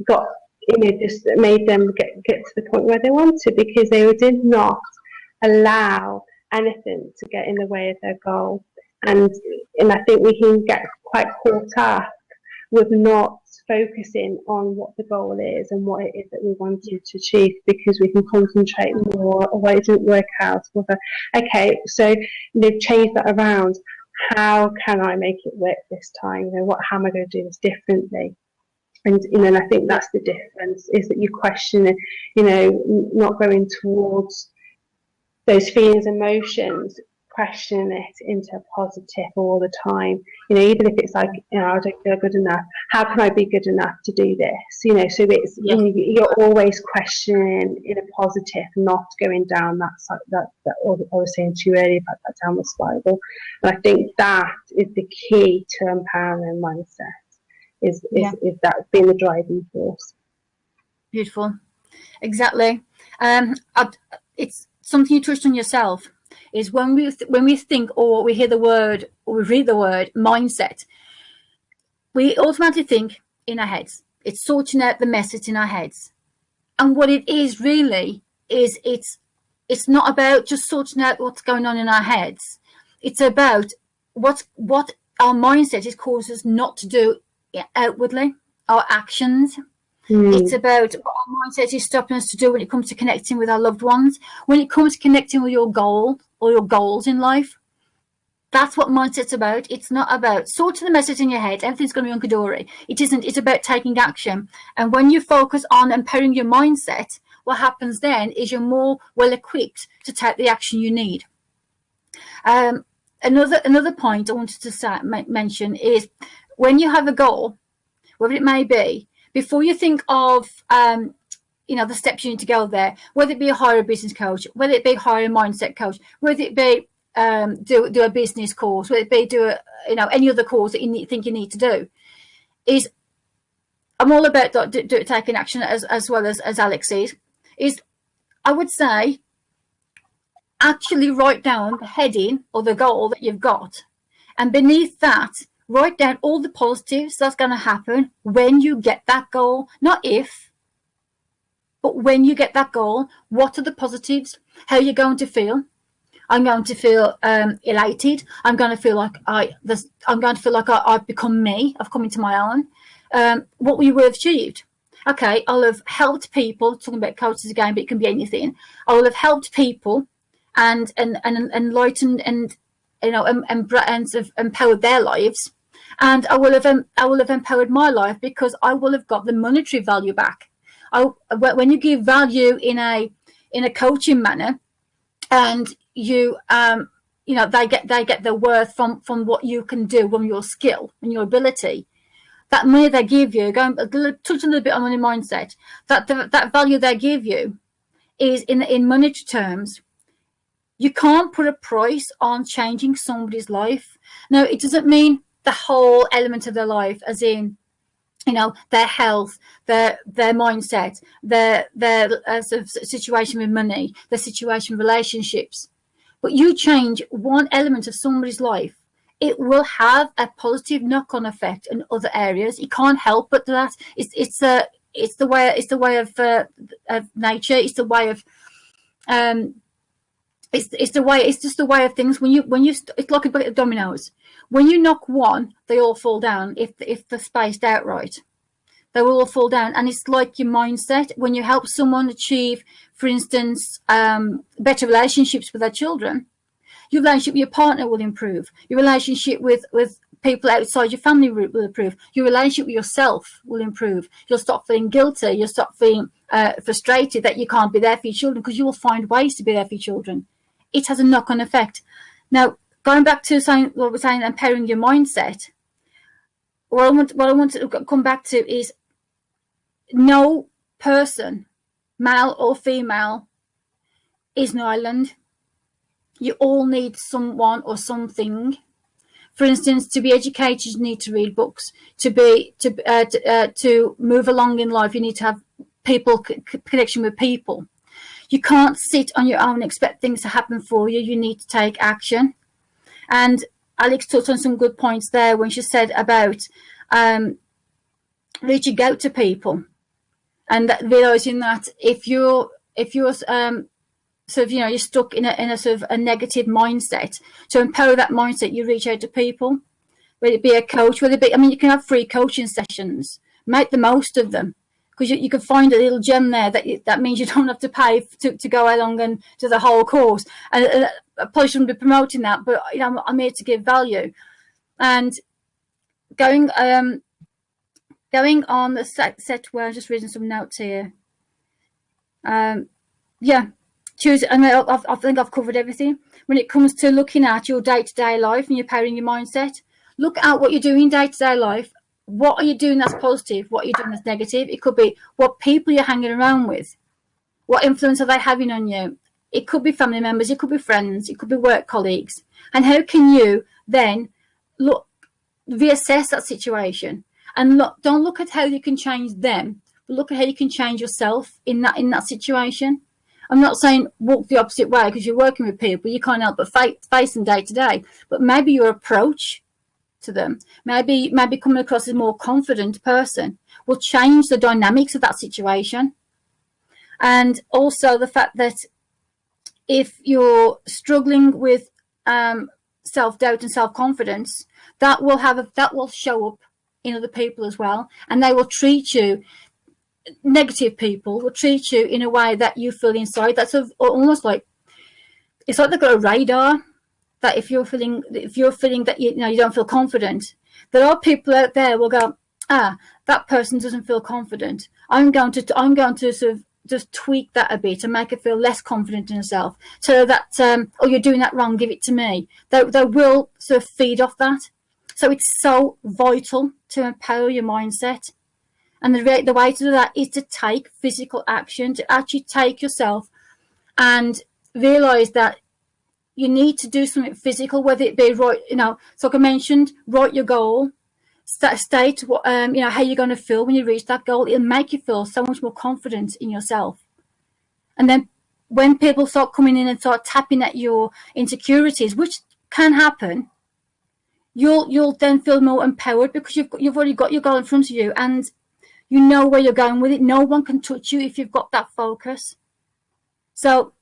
got, you know, just made them get to the point where they wanted, because they did not allow anything to get in the way of their goal. And I think we can get quite caught up with not focusing on what the goal is and what it is that we wanted to achieve, because we can concentrate more on what it didn't work out. Okay, so they've changed that around. How can I make it work this time? You know, how am I going to do this differently? And, you know, and I think that's the difference, is that you question it, you know, not going towards those feelings, emotions, questioning it into a positive all the time. You know, even if it's like, you know, I don't feel good enough, how can I be good enough to do this? You know, so it's, you're always questioning in a positive, not going down that I was saying to you earlier about that downward spiral. And I think that is the key to empowering mindset, is that being the driving force. Beautiful. Exactly. It's something you touched on yourself, is when we think, or we hear the word, or we read the word mindset, we automatically think in our heads. It's sorting out the message in our heads. And what it is really is, it's not about just sorting out what's going on in our heads. It's about what our mindset is causing us not to do outwardly, our actions. It's about what our mindset is stopping us to do when it comes to connecting with our loved ones, when it comes to connecting with your goal or your goals in life. That's what mindset's about. It's not about sorting the message in your head, everything's going to be hunky-dory. It isn't. It's about taking action. And when you focus on empowering your mindset, what happens then is you're more well equipped to take the action you need. Another point I wanted to mention is, when you have a goal, whatever it may be, before you think of you know, the steps you need to go there, whether it be hire a business coach, whether it be hire a mindset coach, whether it be do a business course, whether it be do a, you know, any other course that you think you need to do, is, I'm all about taking action as well as Alex is I would say, actually write down the heading or the goal that you've got, and beneath that, write down all the positives that's going to happen when you get that goal. Not if, but when you get that goal, what are the positives? How you're going to feel? I'm going to feel elated. I'm going to feel like I've become me. I've come into my own. What will you have achieved? Okay, I'll have helped people. Talking about coaches again, but it can be anything. I will have helped people and enlightened and, you know, and have empowered their lives. And I will have empowered my life, because I will have got the monetary value back. When you give value in a coaching manner, and you know, they get their worth from what you can do, from your skill and your ability. That money they give you, touch a little bit on money mindset, that value they give you is in monetary terms. You can't put a price on changing somebody's life. Now, it doesn't mean the whole element of their life, as in, you know, their health, their mindset, their sort of situation with money, their situation with relationships. But you change one element of somebody's life, it will have a positive knock-on effect in other areas. You can't help but that. It's the way of nature. It's the way of it's just the way of things. When you it's like a bit of dominoes. When you knock one, they all fall down if they're spaced out right. they will all fall down. And it's like your mindset. When you help someone achieve, for instance, better relationships with their children, your relationship with your partner will improve. Your relationship with people outside your family will improve. Your relationship with yourself will improve. You'll stop feeling guilty. You'll stop feeling frustrated that you can't be there for your children, because you will find ways to be there for your children. It has a knock-on effect. Now, going back to what we're saying, empowering your mindset, what I want to come back to is, no person, male or female, is an island. You all need someone or something. For instance, to be educated, you need to read books. To move along in life, you need to have connection with people. You can't sit on your own and expect things to happen for you. You need to take action. And Alix touched on some good points there when she said about reaching out to people, and realizing that if you're you're stuck in a sort of a negative mindset, to empower that mindset, you reach out to people, whether it be a coach, you can have free coaching sessions. Make the most of them, because you can find a little gem there that means you don't have to pay to go along and do the whole course. And I probably shouldn't be promoting that, but I'm here to give value. And going on the set where I'm just reading some notes here. Choose, and I think I've covered everything. When it comes to looking at your day-to-day life and you're powering your mindset, look at what you're doing in day-to-day life. What are you doing that's positive? What are you doing that's negative? It could be what people you're hanging around with. What influence are they having on you? It could be family members, it could be friends, it could be work colleagues. And how can you then reassess that situation? And don't look at how you can change them, but look at how you can change yourself in that situation. I'm not saying walk the opposite way, because you're working with people, you can't help but face them day to day. But maybe your approach to them, maybe coming across as a more confident person, will change the dynamics of that situation. And also the fact that if you're struggling with self-doubt and self-confidence, that will show up in other people as well, and they will treat you. Negative people will treat you in a way that you feel inside. That's almost like, it's like they've got a radar, that if you're feeling that you don't feel confident, there are people out there will go, that person doesn't feel confident. I'm going to sort of just tweak that a bit and make it feel less confident in herself, so that you're doing that wrong, give it to me. They will sort of feed off that. So it's so vital to empower your mindset. And the way to do that is to take physical action, to actually take yourself and realize that you need to do something physical, whether it be so like I mentioned, write your goal, state what, how you're going to feel when you reach that goal. It'll make you feel so much more confident in yourself. And then when people start coming in and start tapping at your insecurities, which can happen, you'll then feel more empowered, because you've already got your goal in front of you, and you know where you're going with it. No one can touch you if you've got that focus. So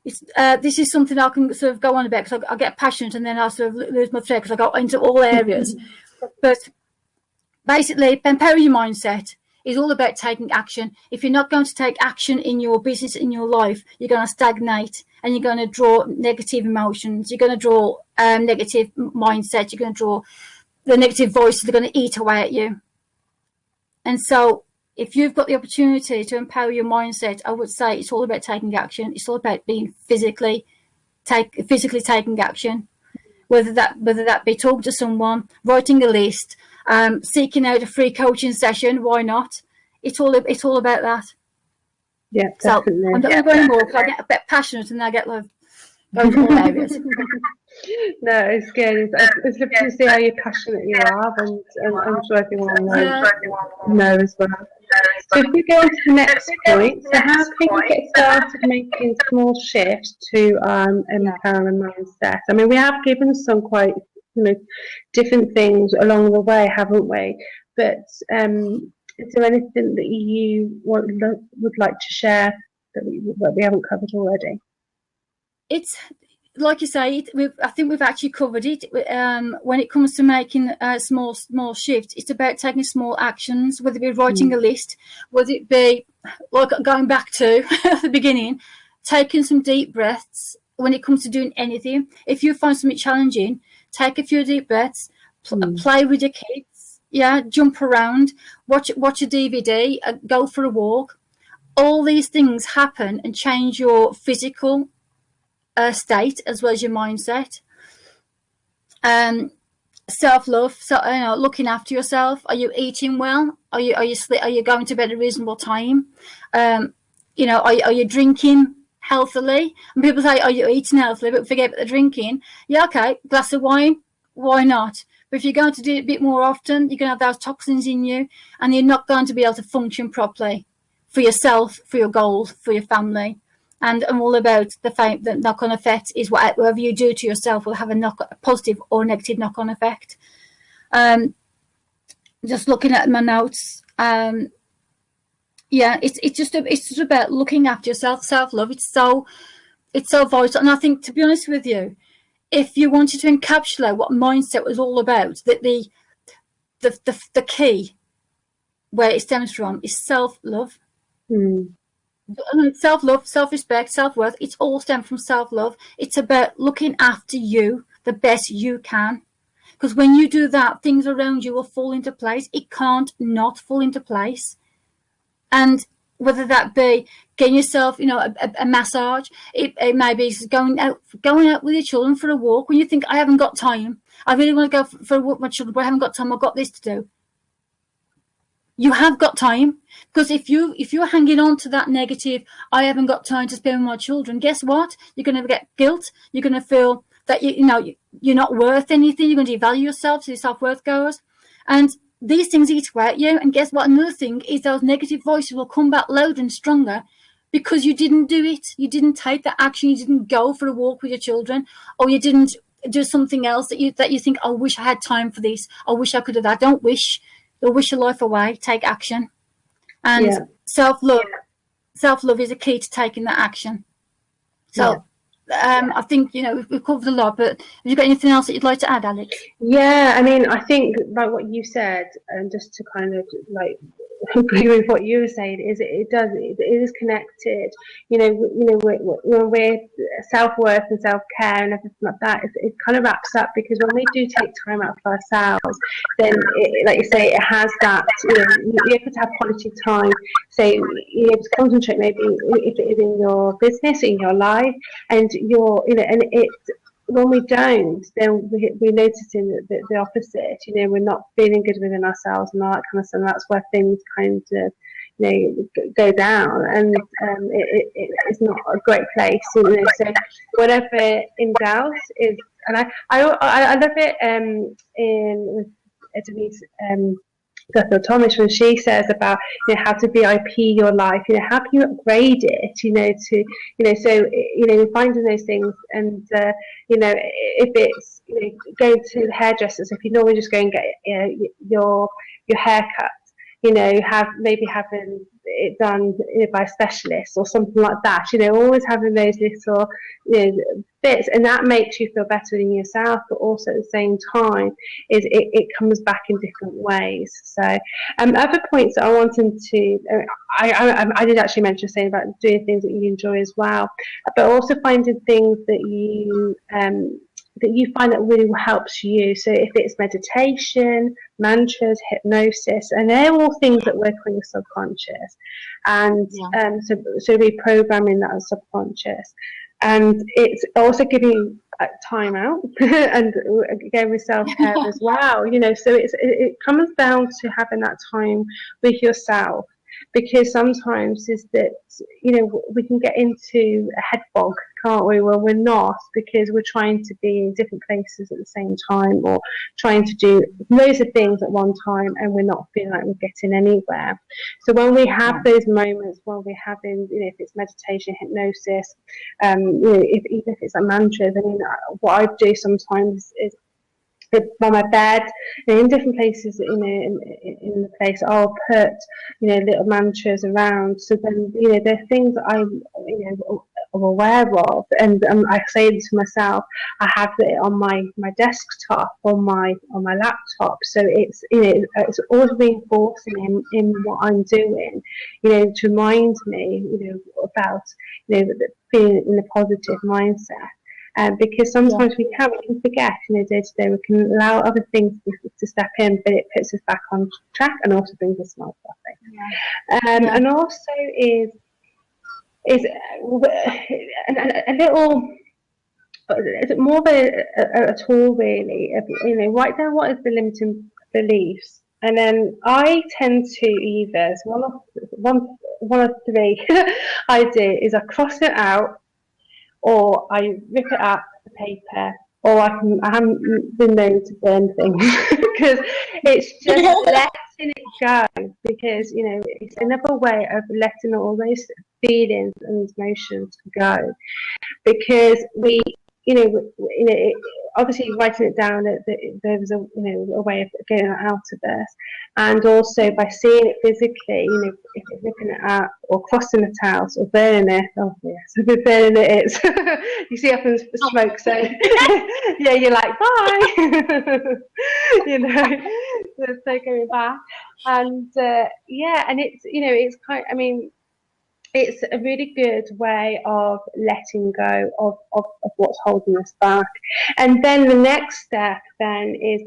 this is something I can sort of go on about, because I get passionate and then I sort of lose my thread, because I go into all areas. But basically, empowering your mindset is all about taking action. If you're not going to take action in your business, in your life, you're going to stagnate, and you're going to draw negative emotions. You're going to draw negative mindset. You're going to draw the negative voices. They're going to eat away at you. And so if you've got the opportunity to empower your mindset, I would say it's all about taking action. It's all about being physically taking action, whether that be talking to someone, writing a list, seeking out a free coaching session. Why not? It's all about that. Yeah, definitely. So I'm not going to go anymore, because I get a bit passionate and I get going to all areas. No, it's good. It's lovely to see how passionate you are, and I'm sure everyone knows as well. So if we go on to the next point, so how can people get started making small shifts to empower a mindset? I mean, we have given some quite different things along the way, haven't we? But is there anything that you would like to share that we haven't covered already? like you say, I think we've actually covered it. When it comes to making small shifts, it's about taking small actions, whether it be writing a list, whether it be, like going back to the beginning, taking some deep breaths when it comes to doing anything. If you find something challenging, take a few deep breaths, play with your kids, jump around, watch a DVD, go for a walk. All these things happen and change your physical state as well as your mindset. Self-love, so looking after yourself. Are you eating well? Are you going to bed at a reasonable time? Are you drinking healthily? And people say, are you eating healthily, but forget about the drinking. Yeah, okay, glass of wine, why not? But if you're going to do it a bit more often, you're going to have those toxins in you, and you're not going to be able to function properly for yourself, for your goals, for your family. And I'm all about the fact that knock-on effect is whatever you do to yourself will have a positive or negative knock-on effect. Just looking at my notes, it's just about looking after yourself, self-love. It's so vital. And I think, to be honest with you, if you wanted to encapsulate what mindset was all about, that the key where it stems from is self-love. Self-love, self-respect, self-worth, it's all stemmed from self-love. It's about looking after you the best you can. Because when you do that, things around you will fall into place. It can't not fall into place. And whether that be getting yourself, a massage, it may be going out with your children for a walk when you think, I haven't got time. I really want to go for a walk with my children, but I haven't got time. I've got this to do. You have got time, because if you're hanging on to that negative, I haven't got time to spend with my children, guess what? You're going to get guilt. You're going to feel that you're not worth anything. You're going to devalue yourself, so your self-worth goes. And these things eat away at you. And guess what? Another thing is those negative voices will come back louder and stronger because you didn't do it. You didn't take that action. You didn't go for a walk with your children, or you didn't do something else that you think, I wish I had time for this. I wish I could have that. Don't wish. You'll wish your life away. Take action. And self-love is a key to taking that action. So I think, we've covered a lot, but have you got anything else that you'd like to add, Alex? Yeah, I mean, I think like what you said, and just to kind of like agree with what you were saying, is it is connected. We're self-worth and self-care and everything like that. It kind of wraps up, because when we do take time out for ourselves, then like you say, it has that. You're able to have quality time. So you're able to concentrate, maybe if it is in your business, in your life, and and it. When we don't, then we're noticing the opposite. We're not feeling good within ourselves and all that kind of stuff. And that's where things kind of, go down, and it's not a great place. So whatever in doubt is, and I love it with Denise Duffield Thomas, when she says about how to VIP your life, how can you upgrade it, so finding those things, and if it's going to the hairdressers, if you normally just go and get your hair cut, having it done by a specialist or something like that, always having those little bits, and that makes you feel better in yourself, but also at the same time it comes back in different ways. So other points that I wanted to I did actually mention saying about doing things that you enjoy as well, but also finding things that you find that really helps you. So if it's meditation, mantras, hypnosis, and they're all things that work on your subconscious, and so reprogramming that subconscious, and it's also giving you time out and again with self-care as well. So it comes down to having that time with yourself, because sometimes is that we can get into a head fog, can't we? Well, we're not, because we're trying to be in different places at the same time, or trying to do loads of things at one time, and we're not feeling like we're getting anywhere. So when we have those moments, when we're having, if it's meditation, hypnosis, even if it's like mantras, I mean, what I do sometimes is by my bed, in different places, in the place, I'll put little mantras around. So then there are things that I aware of. And I say to myself, I have it on my desktop, on my laptop. So it's, it's always reinforcing in what I'm doing, to remind me, about, feeling in a positive mindset. Because sometimes we can forget, day to day, we can allow other things to step in, but it puts us back on track and also brings a smile to our face. And also is a little, more of a tool really. Write down what is the limiting beliefs, and then I tend to either, so one of three I do is I cross it out, or I rip it out the paper, or I haven't been known to burn things because it's just letting it go, because it's another way of letting all those feelings and emotions go, because we obviously writing it down, there was a way of getting it out of us, and also by seeing it physically, if you're ripping it out or crossing it out or burning it. Oh yes, if you're burning it, it's you see up in the smoke, so yeah, you're like bye. So going back, and and it's it's kind, it's a really good way of letting go of what's holding us back. And then the next step then is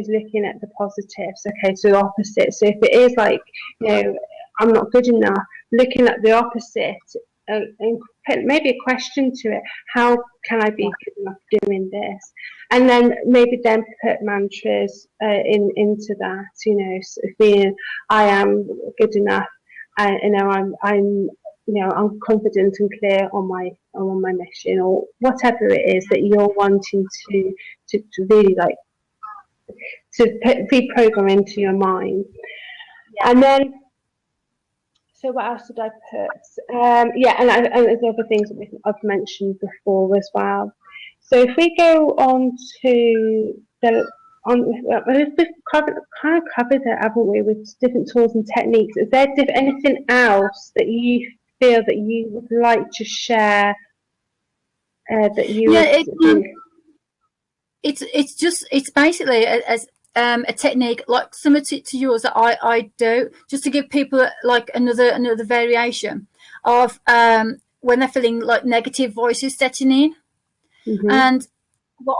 looking at the positives. Okay, so the opposite. So if it is like, I'm not good enough, looking at the opposite and put maybe a question to it. How can I be good enough doing this? And then maybe then put mantras into that, so feeling I am good enough. I'm confident and clear on my mission, or whatever it is that you're wanting to really like to reprogram into your mind. And then, so what else did I put? And there's other things that I've mentioned before as well. So if we go on to we've kind of covered it, haven't we, with different tools and techniques. Is there anything else that you feel that you would like to share that you it's basically a technique like similar to yours that I do, just to give people like another variation of when they're feeling like negative voices setting in. And what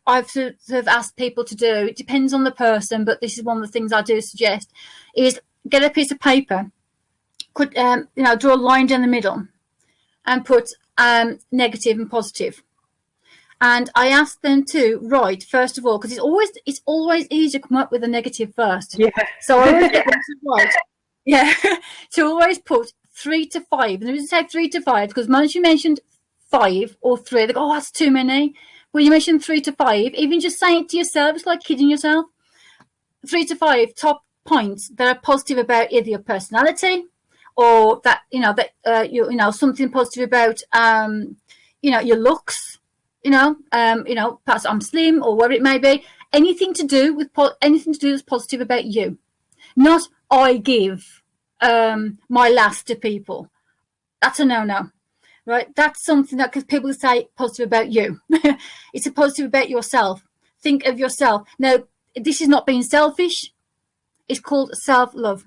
I've sort of asked people to do, it depends on the person, but this is one of the things I do suggest, is get a piece of paper, could draw a line down the middle and put negative and positive. And I ask them to write, first of all, because it's always easier to come up with a negative first. Yeah. So I always get them to write, to always put 3 to 5. And the reason I say 3 to 5, because once you mentioned 5 or 3, they go, oh, that's too many. When you mention 3 to 5, even just saying it to yourself, it's like kidding yourself. 3 to 5 top points that are positive about either your personality, or that something positive about your looks, perhaps I'm slim, or whatever it may be. Anything to do that's positive about you, not I give my last to people. That's a no. Right, that's something that, because people say positive about you. It's a positive about yourself. Think of yourself. Now, this is not being selfish. It's called self-love.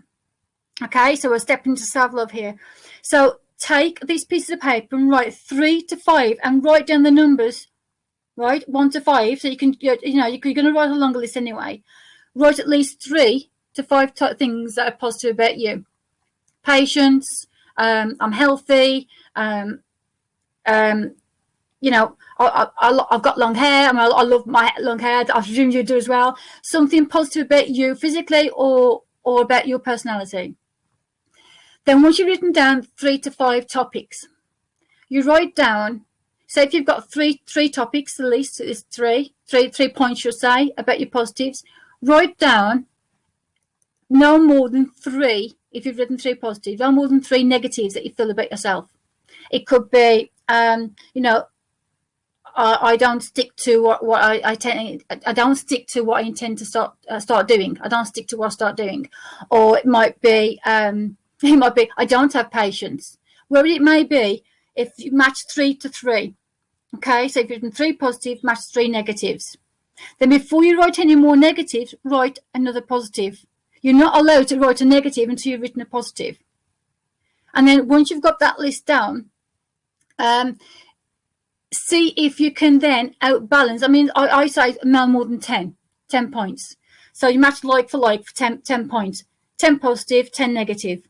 Okay, so we're stepping into self-love here. So take these pieces of paper and write 3 to 5 and write down the numbers, right? 1 to 5. So you're going to write a longer list anyway. Write at least 3 to 5 things that are positive about you. Patience, I'm healthy, I've got long hair. I love my long hair. I presume you do as well. Something positive about you physically or about your personality. Then once you've written down 3 to 5 topics, you write down, say if you've got three topics, at least it's three points you'll say about your positives, write down no more than 3, if you've written 3 positives, no more than 3 negatives that you feel about yourself. It could be, I don't stick to what I don't stick to what I intend to start doing. I don't stick to what I start doing, or it might be I don't have patience. Wherever it may be, if you match 3 to 3. Okay, so if you've written 3 positive, match 3 negatives. Then before you write any more negatives, write another positive. You're not allowed to write a negative until you've written a positive. And then once you've got that list down, see if you can then outbalance. I mean, I say no more than 10 points. So you match like for like for 10 points. 10 positive, 10 negative.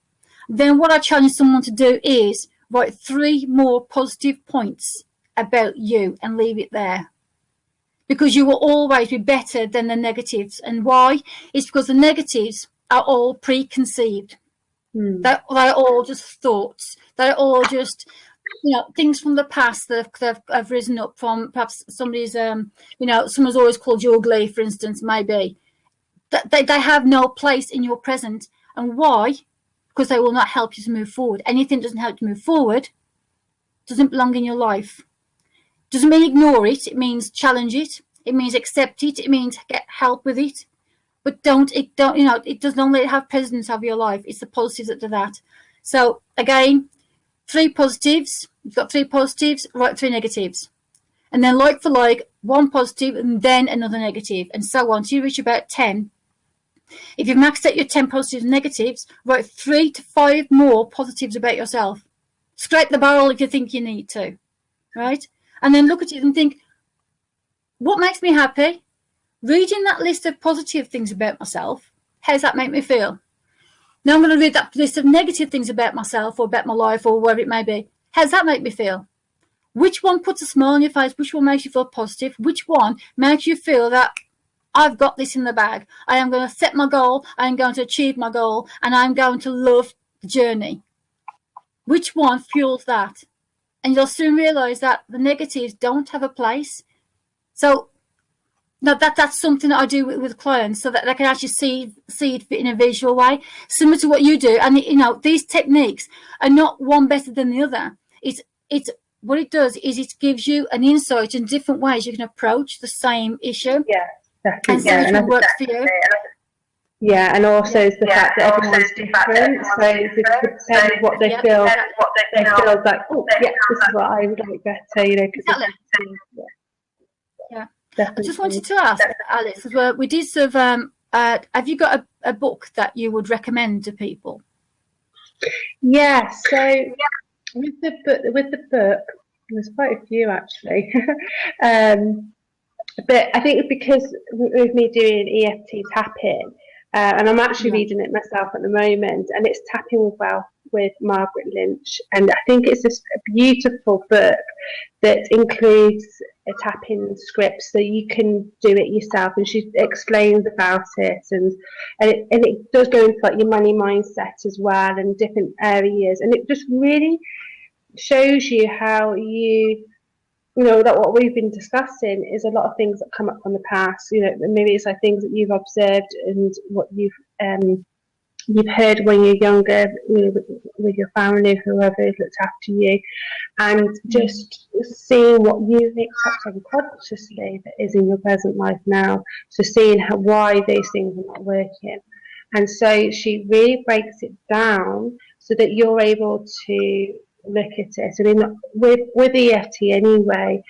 Then what I challenge someone to do is write 3 more positive points about you and leave it there. Because you will always be better than the negatives. And why? It's because the negatives are all preconceived. They're all just thoughts. They're all just, things from the past that have risen up from perhaps somebody's, someone's always called you ugly, for instance, maybe. They have no place in your present. And why? Because they will not help you to move forward. Anything that doesn't help you to move forward doesn't belong in your life. Doesn't mean ignore it. It means challenge it. It means accept it. It means get help with it. But it doesn't only have precedence of your life. It's the positives that do that. So again, 3 positives. You've got 3 positives, write 3 negatives. And then like for like, 1 positive and then another negative, and so on. So you reach about 10. If you've maxed out your 10 positives and negatives, write 3 to 5 more positives about yourself. Scrape the barrel if you think you need to. Right? And then look at it and think, what makes me happy? Reading that list of positive things about myself, how does that make me feel? Now I'm going to read that list of negative things about myself or about my life or whatever it may be. How does that make me feel? Which one puts a smile on your face? Which one makes you feel positive? Which one makes you feel that I've got this in the bag? I am going to set my goal. I am going to achieve my goal. And I'm going to love the journey. Which one fuels that? And you'll soon realise that the negatives don't have a place. So now that's something that I do with clients so that they can actually see it in a visual way, similar to what you do. And these techniques are not one better than the other. It's what it does is it gives you an insight in different ways you can approach the same issue. Yeah, definitely. And see which one works for you. Yeah, and also it's the fact that everyone's different, so it depends what they feel. They feel like, oh, yeah, this is what I would like better, Exactly. Yeah. I just wanted to ask, Alice, as well, we did sort of, have you got a book that you would recommend to people? Yeah, so with the book, there's quite a few actually. But I think because with me doing EFT tapping, and I'm actually reading it myself at the moment, and it's Tapping with Wealth with Margaret Lynch, and I think it's a beautiful book that includes a tapping script so you can do it yourself, and she explains about it, and it does go into like your money mindset as well and different areas, and it just really shows you how that what we've been discussing is a lot of things that come up from the past. Maybe it's like things that you've observed and what you've heard when you're younger, with your family, whoever has looked after you, and just seeing what you accept unconsciously that is in your present life now. So seeing why these things are not working, and so she really breaks it down so that you're able to look at it. I mean, with EFT anyway,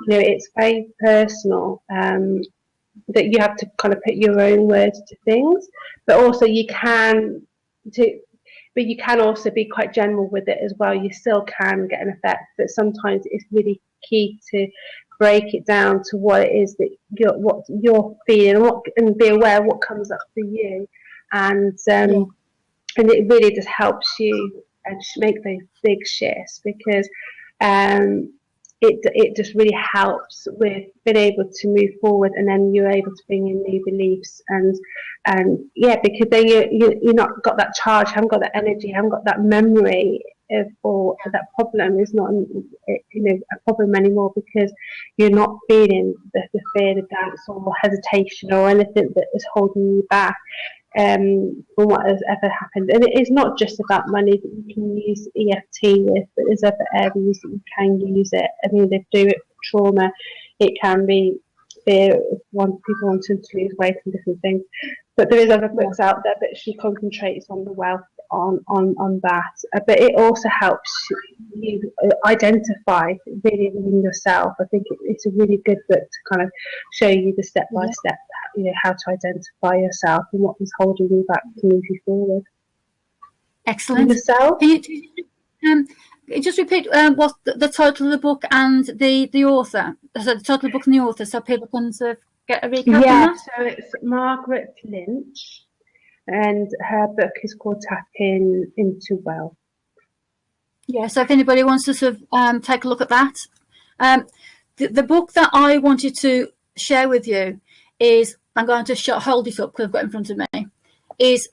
it's very personal, that you have to kind of put your own words to things, but also you can also be quite general with it as well. You still can get an effect, but sometimes it's really key to break it down to what it is that you're feeling, and be aware of what comes up for you, and it really just helps you and make those big shifts, because it just really helps with being able to move forward, and then you're able to bring in new beliefs, and because then you're not got that charge, haven't got that energy, haven't got that memory or that problem is not a problem anymore, because you're not feeling the fear, the doubts or hesitation or anything that is holding you back from what has ever happened. And it is not just about money that you can use EFT with, but there's other areas that you can use it. I mean, they do it for trauma. It can be fear if people wanting to lose weight and different things. But there is other books out there, but she concentrates on the wealth on that, but it also helps you identify really within yourself. I think it's a really good book to kind of show you the step by step, how to identify yourself and what is holding you back to move you forward. Excellent. And yourself? Can you just repeat what the title of the book and the author? So the title of the book and the author, so people can sort of get a recap on that? So it's Margaret Lynch, and her book is called Tapping into Wealth. Yeah, so if anybody wants to sort of take a look at that. The book that I wanted to share with you is, I'm going to hold it up because I've got it in front of me, is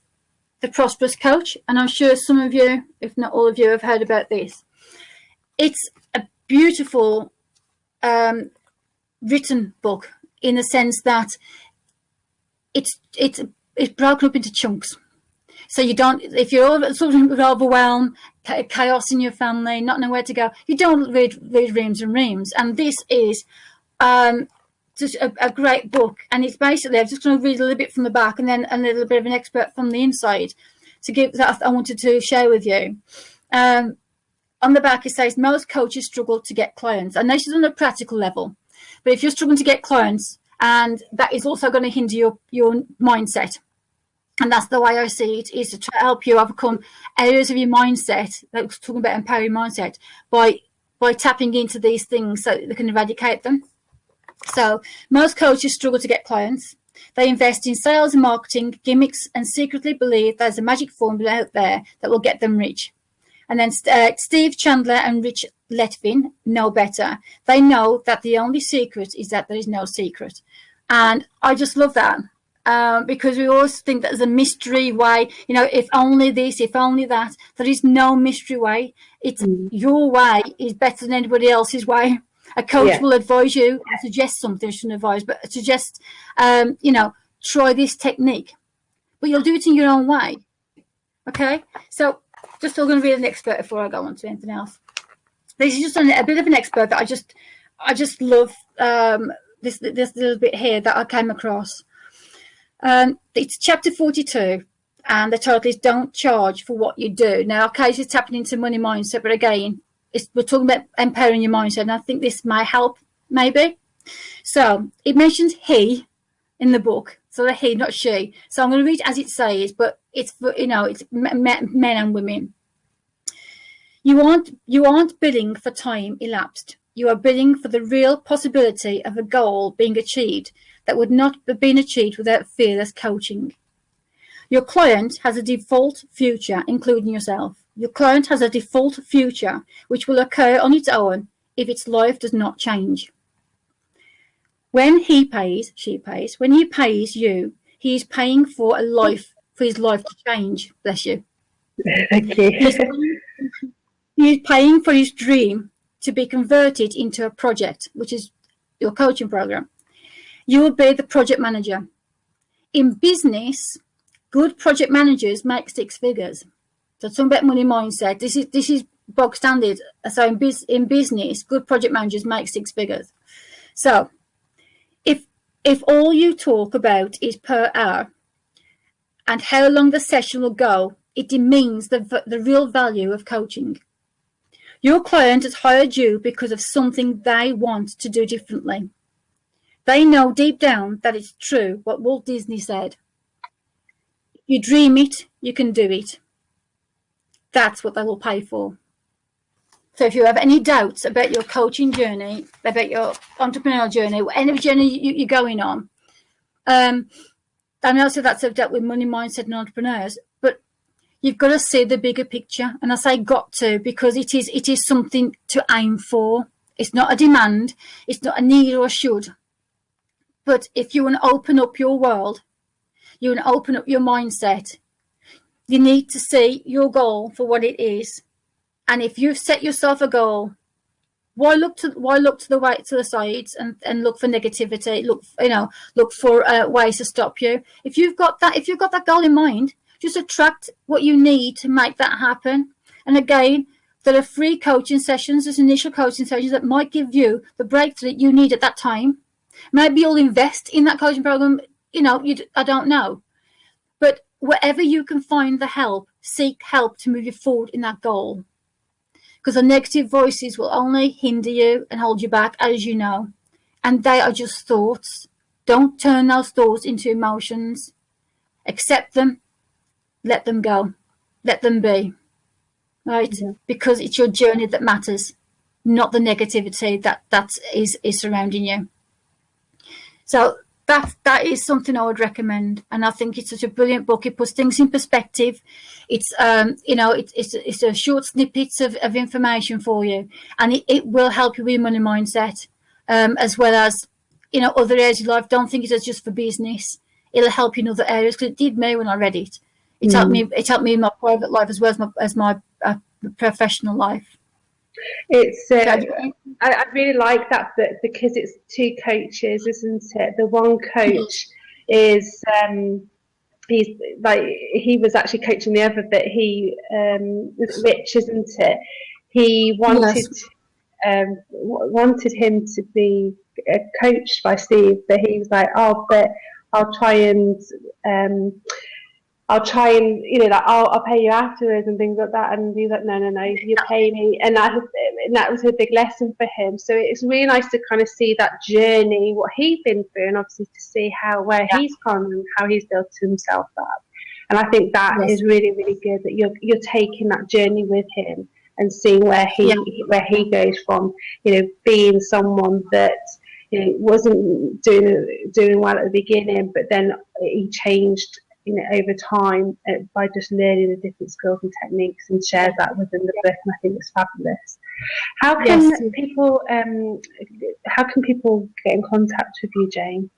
The Prosperous Coach. And I'm sure some of you, if not all of you, have heard about this. It's a beautiful written book in the sense that it's broken up into chunks. So you don't, if you're sort of overwhelmed, chaos in your family, not know where to go, you don't read reams and reams. And this is just a great book. And it's basically, I'm just going to read a little bit from the back and then a little bit of an expert from the inside to give that I wanted to share with you. On the back, it says, most coaches struggle to get clients. And this is on a practical level. But if you're struggling to get clients, and that is also going to hinder your mindset. And that's the way I see it, is to try to help you overcome areas of your mindset, like talking about empowering mindset, by tapping into these things so that they can eradicate them. So most coaches struggle to get clients. They invest in sales and marketing gimmicks and secretly believe there's a magic formula out there that will get them rich. And then Steve Chandler and Rich Letvin know better. They know that the only secret is that there is no secret. And I just love that. Because we always think that there's a mystery way, if only this, if only that. There is no mystery way. It's your way is better than anybody else's way. A coach will advise you, suggest something, shouldn't advise, but suggest, try this technique. But you'll do it in your own way. Okay? So just still going to read an expert before I go on to anything else. This is just a bit of an expert that I just love this little bit here that I came across. It's chapter 42, and the title is Don't Charge for What You Do. Now, okay, this is tapping into money mindset, but again, we're talking about empowering your mindset, and I think this might help, maybe. So, it mentions he in the book, so the he, not she. So I'm going to read as it says, but it's for, it's men and women. You aren't bidding for time elapsed. You are bidding for the real possibility of a goal being achieved that would not have been achieved without fearless coaching. Your client has a default future, including yourself. Your client has a default future which will occur on its own if its life does not change. When he pays, she pays, when he pays you, he is paying for his life to change. Bless you. Thank you. He is paying for his dream to be converted into a project, which is your coaching program. You will be the project manager. In business, good project managers make six figures. So talking about money mindset, this is bog standard. So in business, good project managers make six figures. So if all you talk about is per hour and how long the session will go, it demeans the real value of coaching. Your client has hired you because of something they want to do differently. They know deep down that it's true what Walt Disney said. If you dream it, you can do it. That's what they will pay for. So if you have any doubts about your coaching journey, about your entrepreneurial journey, any journey you're going on, I know so that's dealt with money mindset and entrepreneurs, but you've got to see the bigger picture. And I say got to because it is something to aim for. It's not a demand. It's not a need or a should. But if you want to open up your world, you want to open up your mindset, you need to see your goal for what it is. And if you've set yourself a goal, why look to the right, to the sides and look for negativity, look for ways to stop you. If you've got that goal in mind, just attract what you need to make that happen. And again, there are free coaching sessions, there's initial coaching sessions that might give you the breakthrough that you need at that time. Maybe you'll invest in that coaching program, I don't know. But wherever you can find the help, seek help to move you forward in that goal. Because the negative voices will only hinder you and hold you back, as you know. And they are just thoughts. Don't turn those thoughts into emotions. Accept them. Let them go. Let them be. Right? Yeah. Because it's your journey that matters, not the negativity that is surrounding you. So that is something I would recommend, and I think it's such a brilliant book. It puts things in perspective. It's it's a short snippets of information for you, and it will help you with your money mindset, as well as other areas of life. Don't think it's just for business. It'll help you in other areas, because it did me when I read it. It helped me. It helped me in my private life as well as my professional life. It's I really like that book because it's two coaches, isn't it? The one coach is he was actually coaching the other, but he was Rich, isn't it? He wanted him to be coached by Steve, but he was like, oh, but I'll try and I'll pay you afterwards and things like that. And he's like, no, you pay me. And that was a big lesson for him. So it's really nice to kind of see that journey, what he's been through, and obviously to see where he's gone and how he's built himself up. And I think that is really, really good, that you're taking that journey with him and seeing where he goes from, being someone that wasn't doing well at the beginning, but then he changed over time by just learning the different skills and techniques, and shares that within the book, and I think it's fabulous. How can people get in contact with you, Jane?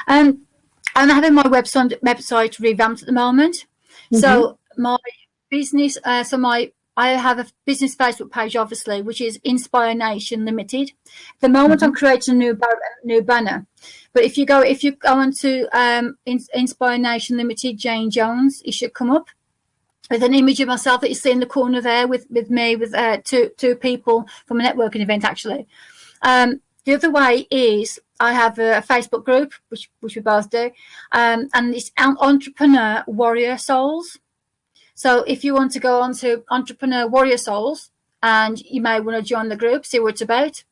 I'm having my website revamped at the moment. So my business, I have a business Facebook page, obviously, which is Inspire Nation Limited. At the moment, I'm creating a new banner. But if you go onto Inspire Nation Limited, Jane Jones, it should come up with an image of myself that you see in the corner there with me, with two people from a networking event, actually. The other way is I have a Facebook group, which we both do, and it's Entrepreneur Warrior Souls. So if you want to go on to Entrepreneur Warrior Souls, and you may want to join the group, see what it's about.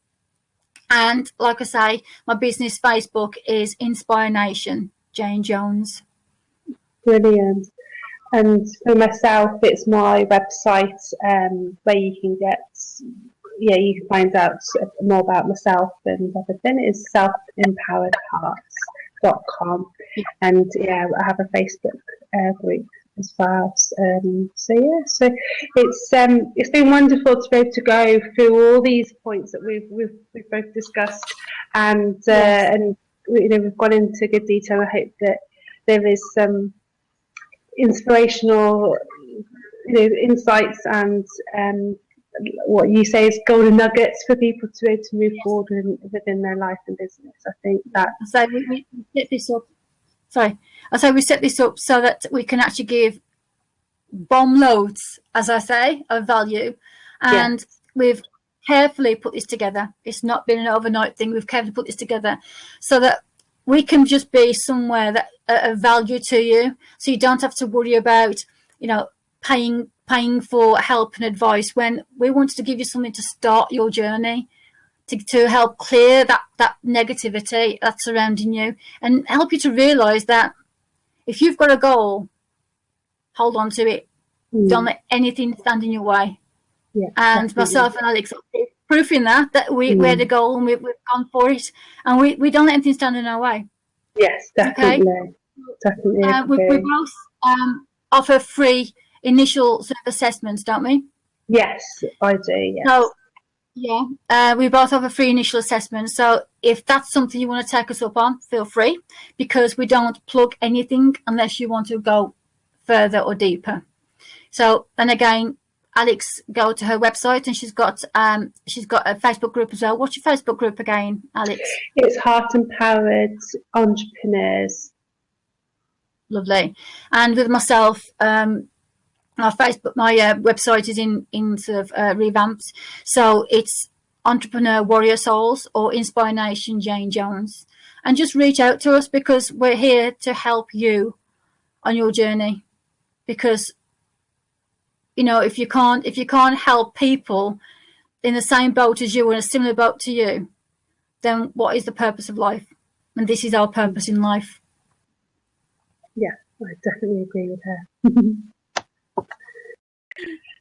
And like I say, my business Facebook is Inspire Nation, Jane Jones. Brilliant. And for myself, it's my website where you can you can find out more about myself and everything. It's selfempoweredhearts.com. And I have a Facebook group as well. So it's been wonderful to be able to go through all these points that we've both discussed, and we've gone into good detail. I hope that there is some inspirational insights and what you say is golden nuggets for people to be able to move forward within their life and business. I think that so we set this up. Sorry, I say we set this up so that we can actually give bomb loads, as I say, of value, and we've carefully put this together. It's not been an overnight thing. We've carefully put this together so that we can just be somewhere that of value to you, so you don't have to worry about paying for help and advice, when we wanted to give you something to start your journey, to help clear that negativity that's surrounding you, and help you to realize that if you've got a goal, hold on to it. Don't let anything stand in your way. And myself and Alex are proof in that we had a goal, and we've gone for it, and we don't let anything stand in our way. Yes, definitely. Okay? Definitely. We both offer free initial assessments, don't we? Yes, I do. Yes. So we both have a free initial assessment. So if that's something you want to take us up on, feel free, because we don't plug anything unless you want to go further or deeper. So, and again, Alex, go to her website, and she's got a Facebook group as well. What's your Facebook group again, Alex? It's Heart Empowered Entrepreneurs. Lovely. And with myself, my website is in sort of revamped, so it's Entrepreneur Warrior Souls or Inspire Nation Jane Jones, and just reach out to us, because we're here to help you on your journey, because you know, if you can't help people in the same boat as you or in a similar boat to you, then what is the purpose of life? And this is our purpose in life. Yeah, I definitely agree with her.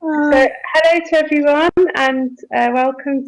So hello to everyone, and welcome